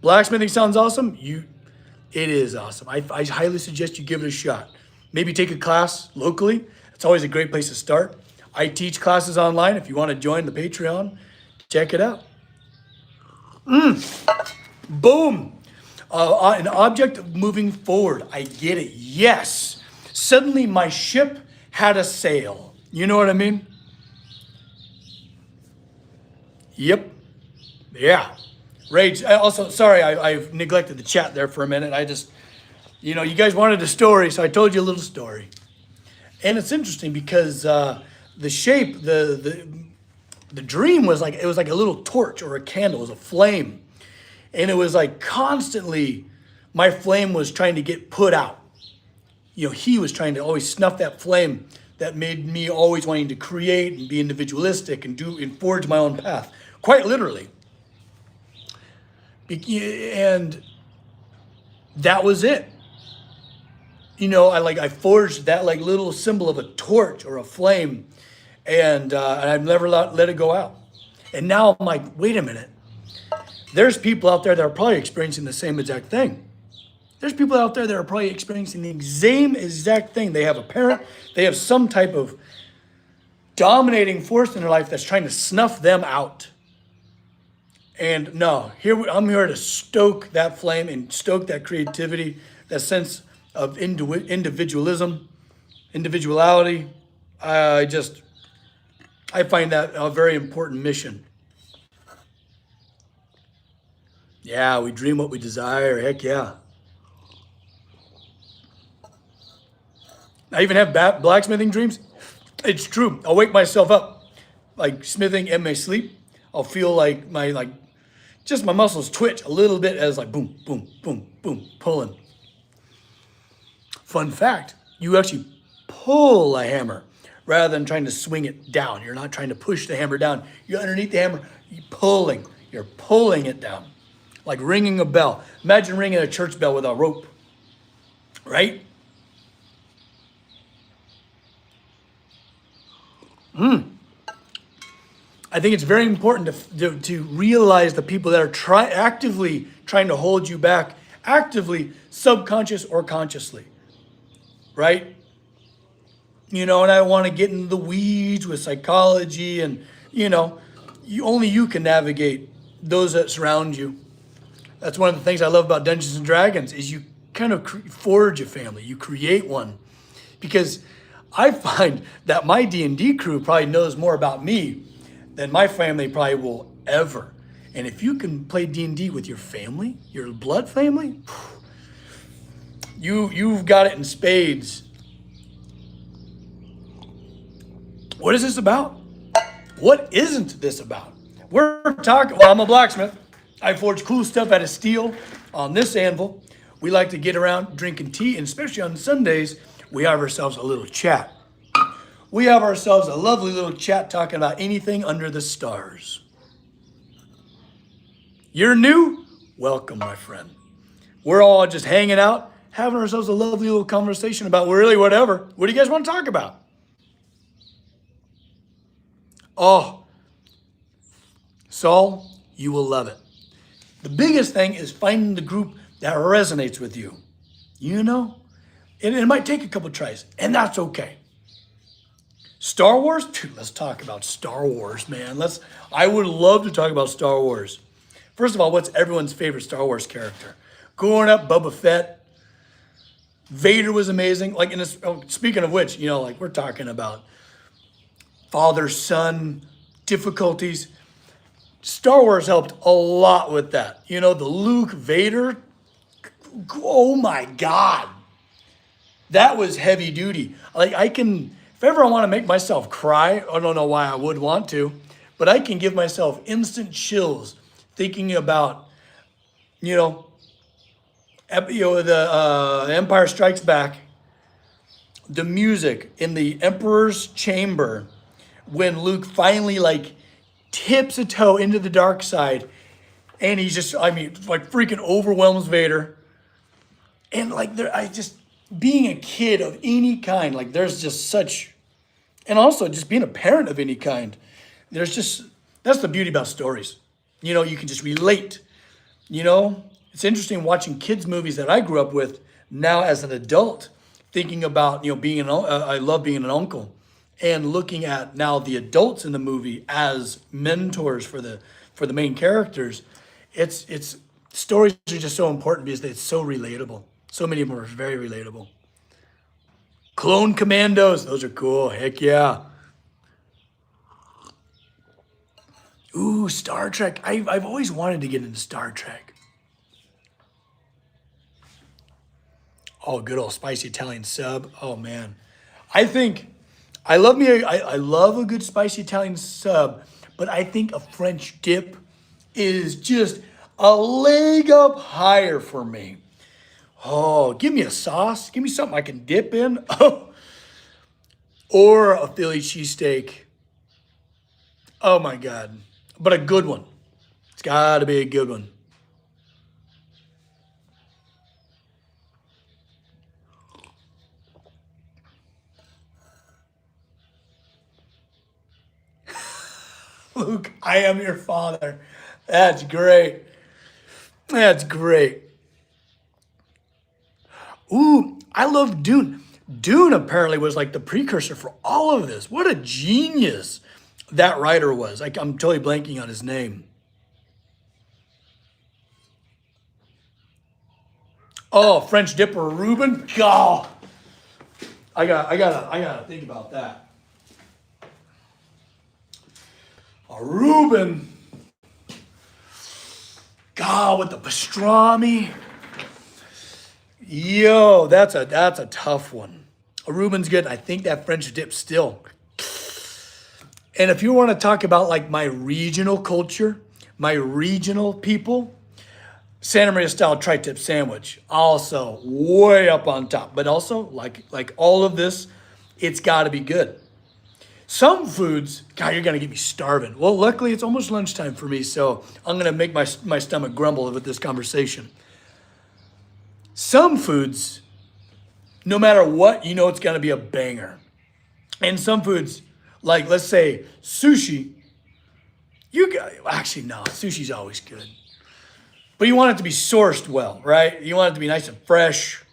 Blacksmithing sounds awesome. It is awesome. I highly suggest you give it a shot. Maybe take a class locally. It's always a great place to start. I teach classes online. If you want to join the Patreon, check it out. Boom. An object moving forward. I get it. Yes. Suddenly my ship had a sail. You know what I mean? Yep. Yeah. Rage. Also, sorry, I've neglected the chat there for a minute. I just, you guys wanted a story, so I told you a little story. And it's interesting because the shape, the dream was like, it was like a little torch or a candle. It was a flame. And it was like constantly, my flame was trying to get put out. He was trying to always snuff that flame that made me always wanting to create and be individualistic and forge my own path, quite literally. And that was it. I forged that like little symbol of a torch or a flame, and I've never let it go out. And now I'm like, wait a minute. There's people out there that are probably experiencing the same exact thing. There's people out there that are probably experiencing the same exact thing. They have a parent, they have some type of dominating force in their life that's trying to snuff them out. And no, I'm here to stoke that flame and stoke that creativity, that sense of individualism, individuality. I find that a very important mission. Yeah, we dream what we desire. Heck yeah. I even have blacksmithing dreams. It's true. I'll wake myself up, like smithing in my sleep. I'll feel like my muscles twitch a little bit as like boom, boom, boom, boom, pulling. Fun fact, you actually pull a hammer rather than trying to swing it down. You're not trying to push the hammer down. You're underneath the hammer, you're pulling it down. Like ringing a bell. Imagine ringing a church bell with a rope, right? I think it's very important to realize the people that are actively trying to hold you back, actively, subconscious or consciously, right? And I want to get into the weeds with psychology and, only you can navigate those that surround you. That's one of the things I love about Dungeons and Dragons is you kind of forge a family. You create one. Because I find that my D&D crew probably knows more about me than my family probably will ever. And if you can play D&D with your family, your blood family, you've got it in spades. What is this about? What isn't this about? We're talking, I'm a blacksmith. I forge cool stuff out of steel on this anvil. We like to get around drinking tea, and especially on Sundays, we have ourselves a little chat. We have ourselves a lovely little chat talking about anything under the stars. You're new? Welcome, my friend. We're all just hanging out, having ourselves a lovely little conversation about really whatever. What do you guys want to talk about? Oh, Saul, you will love it. The biggest thing is finding the group that resonates with you. And it might take a couple tries, and that's okay. Star Wars? Dude, let's talk about Star Wars, man. I would love to talk about Star Wars. First of all, what's everyone's favorite Star Wars character? Growing up, Boba Fett. Vader was amazing. Speaking of which, we're talking about father-son difficulties. Star Wars helped a lot with that. The Luke Vader Oh my God. That was heavy duty. Like I can, if ever I want to make myself cry, I don't know why I would want to, but I can give myself instant chills thinking about, you know, the Empire Strikes Back, the music in the Emperor's chamber when Luke finally like tips a toe into the dark side, and he's just, I mean, like freaking overwhelms Vader, and like there, I just being a kid of any kind, like there's just such, and also just being a parent of any kind, there's just that's the beauty about stories. You know, you can just relate. You know, it's interesting watching kids movies that I grew up with now as an adult, thinking about, you know, being I love being an uncle, and looking at now the adults in the movie as mentors for the main characters. It's stories are just so important because it's so relatable. So many of them are very relatable. Clone Commandos, those are cool. Heck yeah. Ooh, Star Trek. I've always wanted to get into Star Trek. Oh, good old spicy Italian sub. Oh man, I think I love a good spicy Italian sub, but I think a French dip is just a leg up higher for me. Oh, give me a sauce. Give me something I can dip in. Oh, or a Philly cheesesteak. Oh my God. But a good one. It's got to be a good one. Luke, I am your father. That's great. That's great. Ooh, I love Dune. Dune apparently was like the precursor for all of this. What a genius that writer was. Like, I'm totally blanking on his name. Oh, French dipper Reuben. God, I gotta think about that. A Reuben. God, with the pastrami. Yo, that's a tough one. A Reuben's good. I think that French dip still. And if you want to talk about like my regional culture, my regional people, Santa Maria style tri-tip sandwich, also way up on top. But also like all of this, it's got to be good. Some foods, God, you're gonna get me starving. Well, luckily it's almost lunchtime for me, so I'm gonna make my stomach grumble with this conversation. Some foods, no matter what, you know it's gonna be a banger. And some foods, like let's say sushi, actually no, sushi's always good. But you want it to be sourced well, right? You want it to be nice and fresh,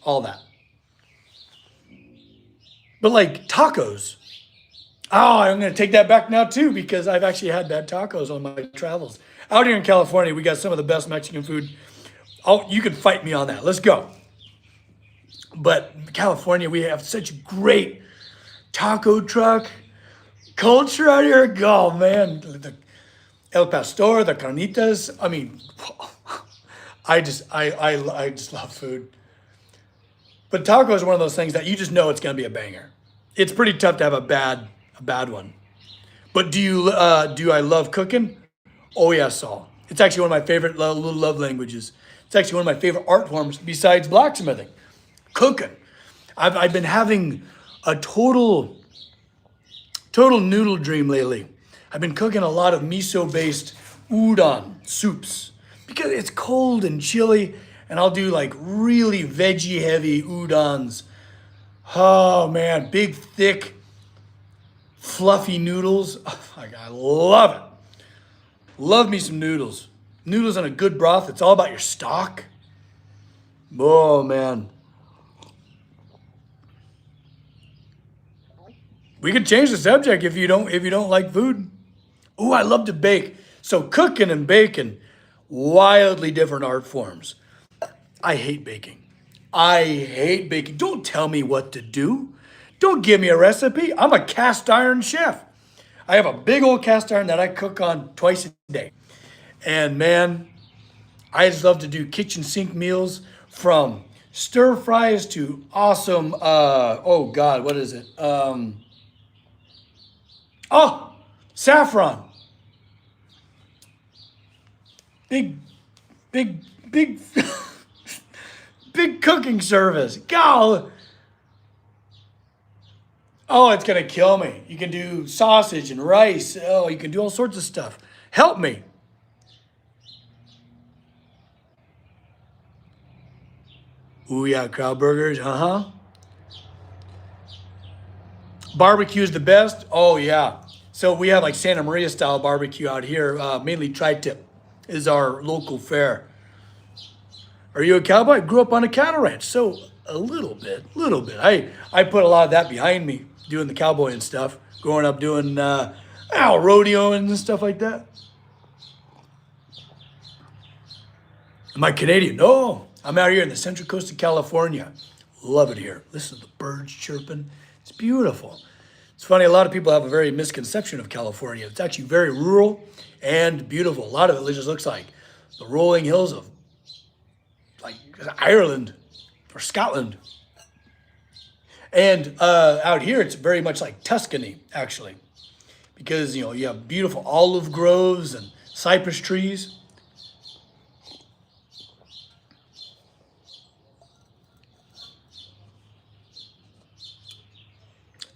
all that. But like tacos, oh, I'm going to take that back now too because I've actually had bad tacos on my travels. Out here in California, we got some of the best Mexican food. Oh, you can fight me on that. Let's go. But California, we have such great taco truck culture out here. Oh man, the El Pastor, the carnitas. I mean, I just love food. But taco is one of those things that you just know it's going to be a banger. It's pretty tough to have a bad one. But do I love cooking? Oh yes, Saul. It's actually one of my favorite little love languages. It's actually one of my favorite art forms besides blacksmithing. Cooking. I've been having a total noodle dream lately. I've been cooking a lot of miso-based udon soups because it's cold and chilly, and I'll do like really veggie heavy udons. Oh man, big thick fluffy noodles. Oh, I love it. Love me some noodles. Noodles in a good broth. It's all about your stock. Oh man. We could change the subject if you don't like food. Oh, I love to bake. So cooking and baking, wildly different art forms. I hate baking. I hate baking. Don't tell me what to do. Don't give me a recipe. I'm a cast iron chef. I have a big old cast iron that I cook on twice a day. And man, I just love to do kitchen sink meals from stir fries to awesome, oh God, what is it? Oh, saffron. Big, big, big, big cooking service. God. Oh, it's going to kill me. You can do sausage and rice. Oh, you can do all sorts of stuff. Help me. Ooh, yeah, crowd burgers. Uh-huh. Barbecue is the best. Oh, yeah. So we have like Santa Maria style barbecue out here. Mainly tri-tip is our local fare. Are you a cowboy? I grew up on a cattle ranch. So a little bit. I put a lot of that behind me, doing the cowboy and stuff. Growing up doing rodeo and stuff like that. Am I Canadian? No. I'm out here in the Central Coast of California. Love it here. Listen to the birds chirping. It's beautiful. It's funny, a lot of people have a very misconception of California. It's actually very rural and beautiful. A lot of it just looks like the rolling hills of like Ireland or Scotland. And out here, it's very much like Tuscany, actually, because you have beautiful olive groves and cypress trees.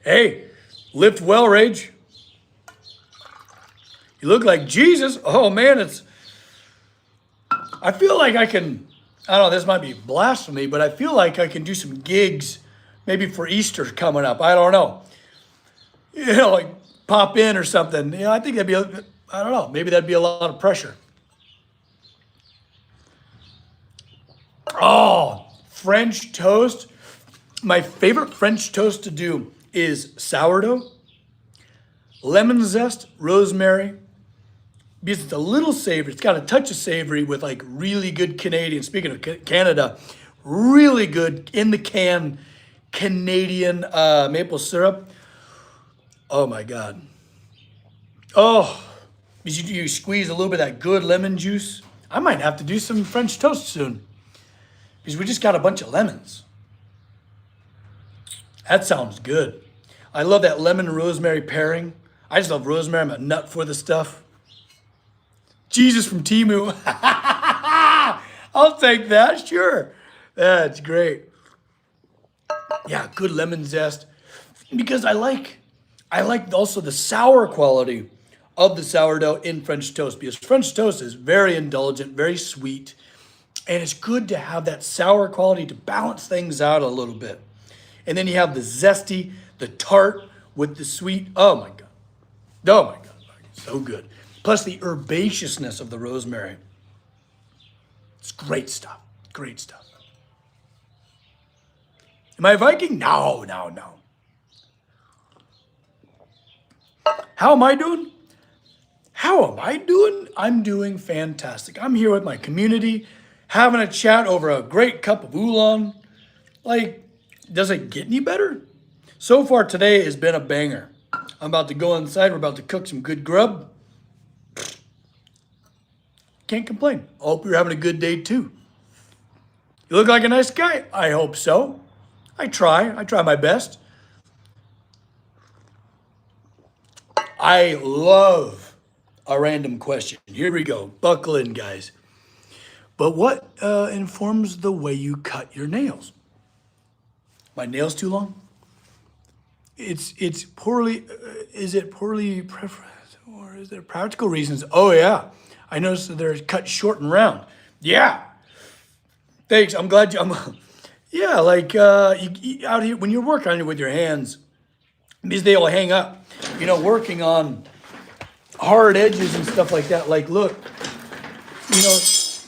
Hey, lift well, Rage. You look like Jesus. Oh man, I feel like I don't know, this might be blasphemy, but I feel like I can do some gigs maybe for Easter coming up. I don't know. Like pop in or something. I think I don't know, maybe that'd be a lot of pressure. Oh, French toast. My favorite French toast to do is sourdough, lemon zest, rosemary, because it's a little savory. It's got a touch of savory with like really good Canadian, speaking of Canada, really good in the can Canadian maple syrup. Oh my God. Oh, because you squeeze a little bit of that good lemon juice. I might have to do some French toast soon because we just got a bunch of lemons. That sounds good. I love that lemon and rosemary pairing. I just love rosemary. I'm a nut for the stuff. Jesus from Timu. I'll take that, sure. That's great. Yeah, good lemon zest. Because I like also the sour quality of the sourdough in French toast. Because French toast is very indulgent, very sweet. And it's good to have that sour quality to balance things out a little bit. And then you have the zesty, the tart with the sweet. Oh my God. Oh my God. So good. Plus the herbaceousness of the rosemary. It's great stuff. Great stuff. Am I a Viking? No. How am I doing? I'm doing fantastic. I'm here with my community, having a chat over a great cup of oolong. Like, does it get any better? So far today has been a banger. I'm about to go inside. We're about to cook some good grub. Can't complain. I hope you're having a good day too. You look like a nice guy. I hope so. I try my best. I love a random question. Here we go. Buckle in, guys. But what informs the way you cut your nails? My nails too long? It's poorly. Is it poorly preference or is there practical reasons? Oh yeah, I noticed that they're cut short and round. Yeah. Thanks. I'm glad you. Yeah, like you out here when you're working on it with your hands, these they all hang up. Working on hard edges and stuff like that. Like, look,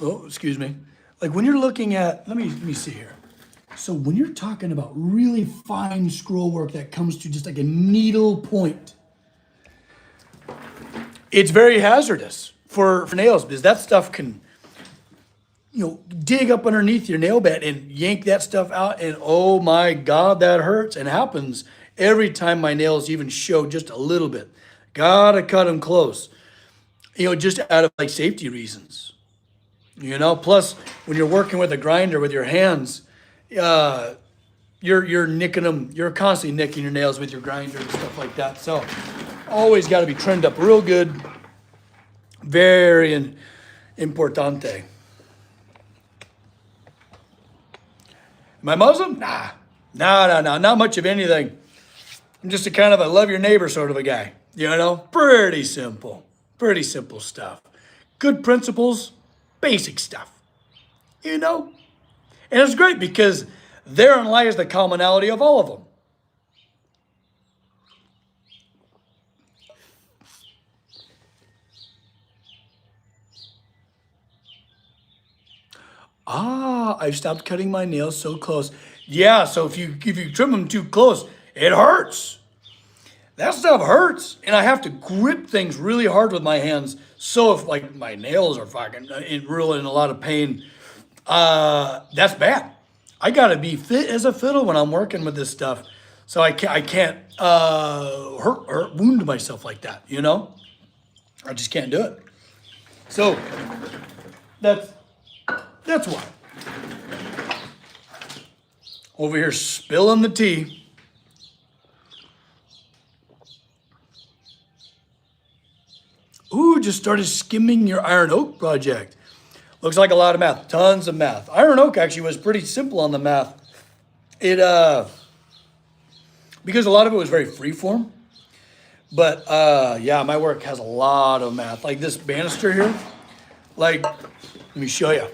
oh, excuse me. Like when you're looking at, let me see here. So when you're talking about really fine scroll work that comes to just like a needle point, it's very hazardous for nails because that stuff can, dig up underneath your nail bed and yank that stuff out. And oh my God, that hurts. And happens every time my nails even show just a little bit. Gotta cut them close, just out of like safety reasons. You know, plus when you're working with a grinder with your hands, you're nicking them. You're constantly nicking your nails with your grinder and stuff like that. So always got to be trimmed up real good. Very importante. Am I Muslim? Nah. No, not much of anything. I'm just a kind of a love your neighbor sort of a guy. You know, pretty simple stuff. Good principles, basic stuff. You know, and it's great because therein lies the commonality of all of them. I've stopped cutting my nails so close. Yeah, so if you trim them too close, it hurts. That stuff hurts, and I have to grip things really hard with my hands. So if like my nails are fucking really in a lot of pain, that's bad. I gotta be fit as a fiddle when I'm working with this stuff, so I can't wound myself like that. You know, I just can't do it. So that's why. Over here spilling the tea. Ooh, just started skimming your iron oak project. Looks like a lot of math, tons of math. Iron oak actually was pretty simple on the math. It, because a lot of it was very freeform. But yeah, my work has a lot of math. Like this banister here, like, let me show you.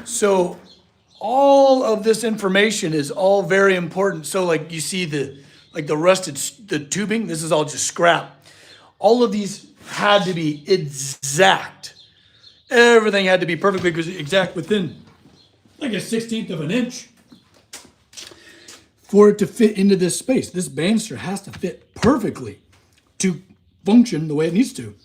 So all of this information is all very important. So like you see the the tubing, this is all just scrap. All of these had to be exact. Everything had to be perfectly exact within like a 1/16 of an inch for it to fit into this space. This banister has to fit perfectly to function the way it needs to.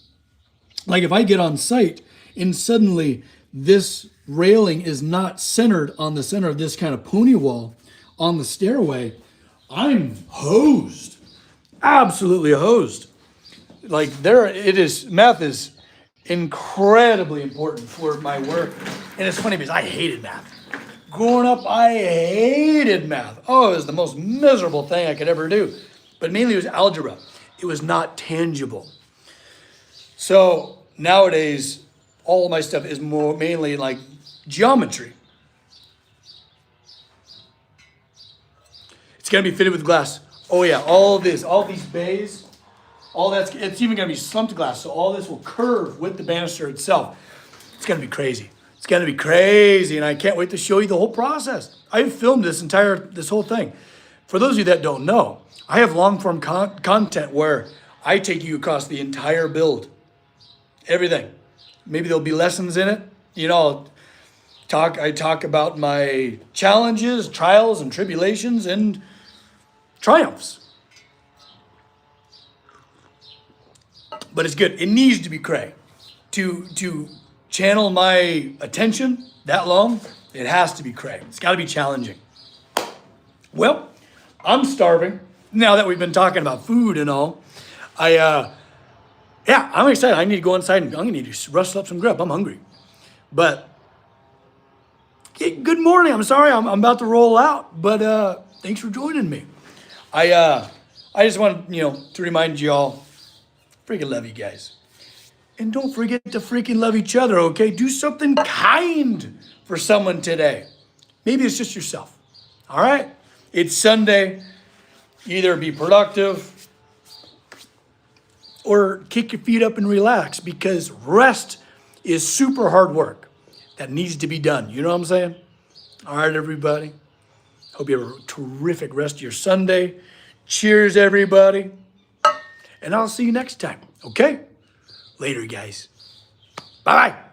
Like if I get on site and suddenly this railing is not centered on the center of this kind of pony wall on the stairway, I'm hosed. Absolutely hosed. Like there it is, math is incredibly important for my work. And it's funny because I hated math. Growing up, I hated math. Oh, it was the most miserable thing I could ever do. But mainly it was algebra. It was not tangible. So nowadays, all of my stuff is more mainly like geometry. It's gonna be fitted with glass. Oh yeah, all these bays, all that's, it's even gonna be slumped glass. So all this will curve with the banister itself. It's gonna be crazy. It's gonna be crazy, and I can't wait to show you the whole process. I've filmed this whole thing. For those of you that don't know, I have long form content where I take you across the entire build. Everything. Maybe there'll be lessons in it. You know, I talk about my challenges, trials, and tribulations, and triumphs. But it's good. It needs to be cray. To channel my attention that long, it has to be cray. It's got to be challenging. Well, I'm starving. Now that we've been talking about food and all, I'm excited. I need to go inside and I'm going to need to rustle up some grub. I'm hungry. But good morning. I'm sorry I'm about to roll out, but thanks for joining me. I just want to remind you all, freaking love you guys. And don't forget to freaking love each other, okay? Do something kind for someone today. Maybe it's just yourself, all right? It's Sunday. Either be productive or kick your feet up and relax, because rest is super hard work that needs to be done. You know what I'm saying? All right, everybody. Hope you have a terrific rest of your Sunday. Cheers, everybody. And I'll see you next time, okay? Later, guys. Bye-bye.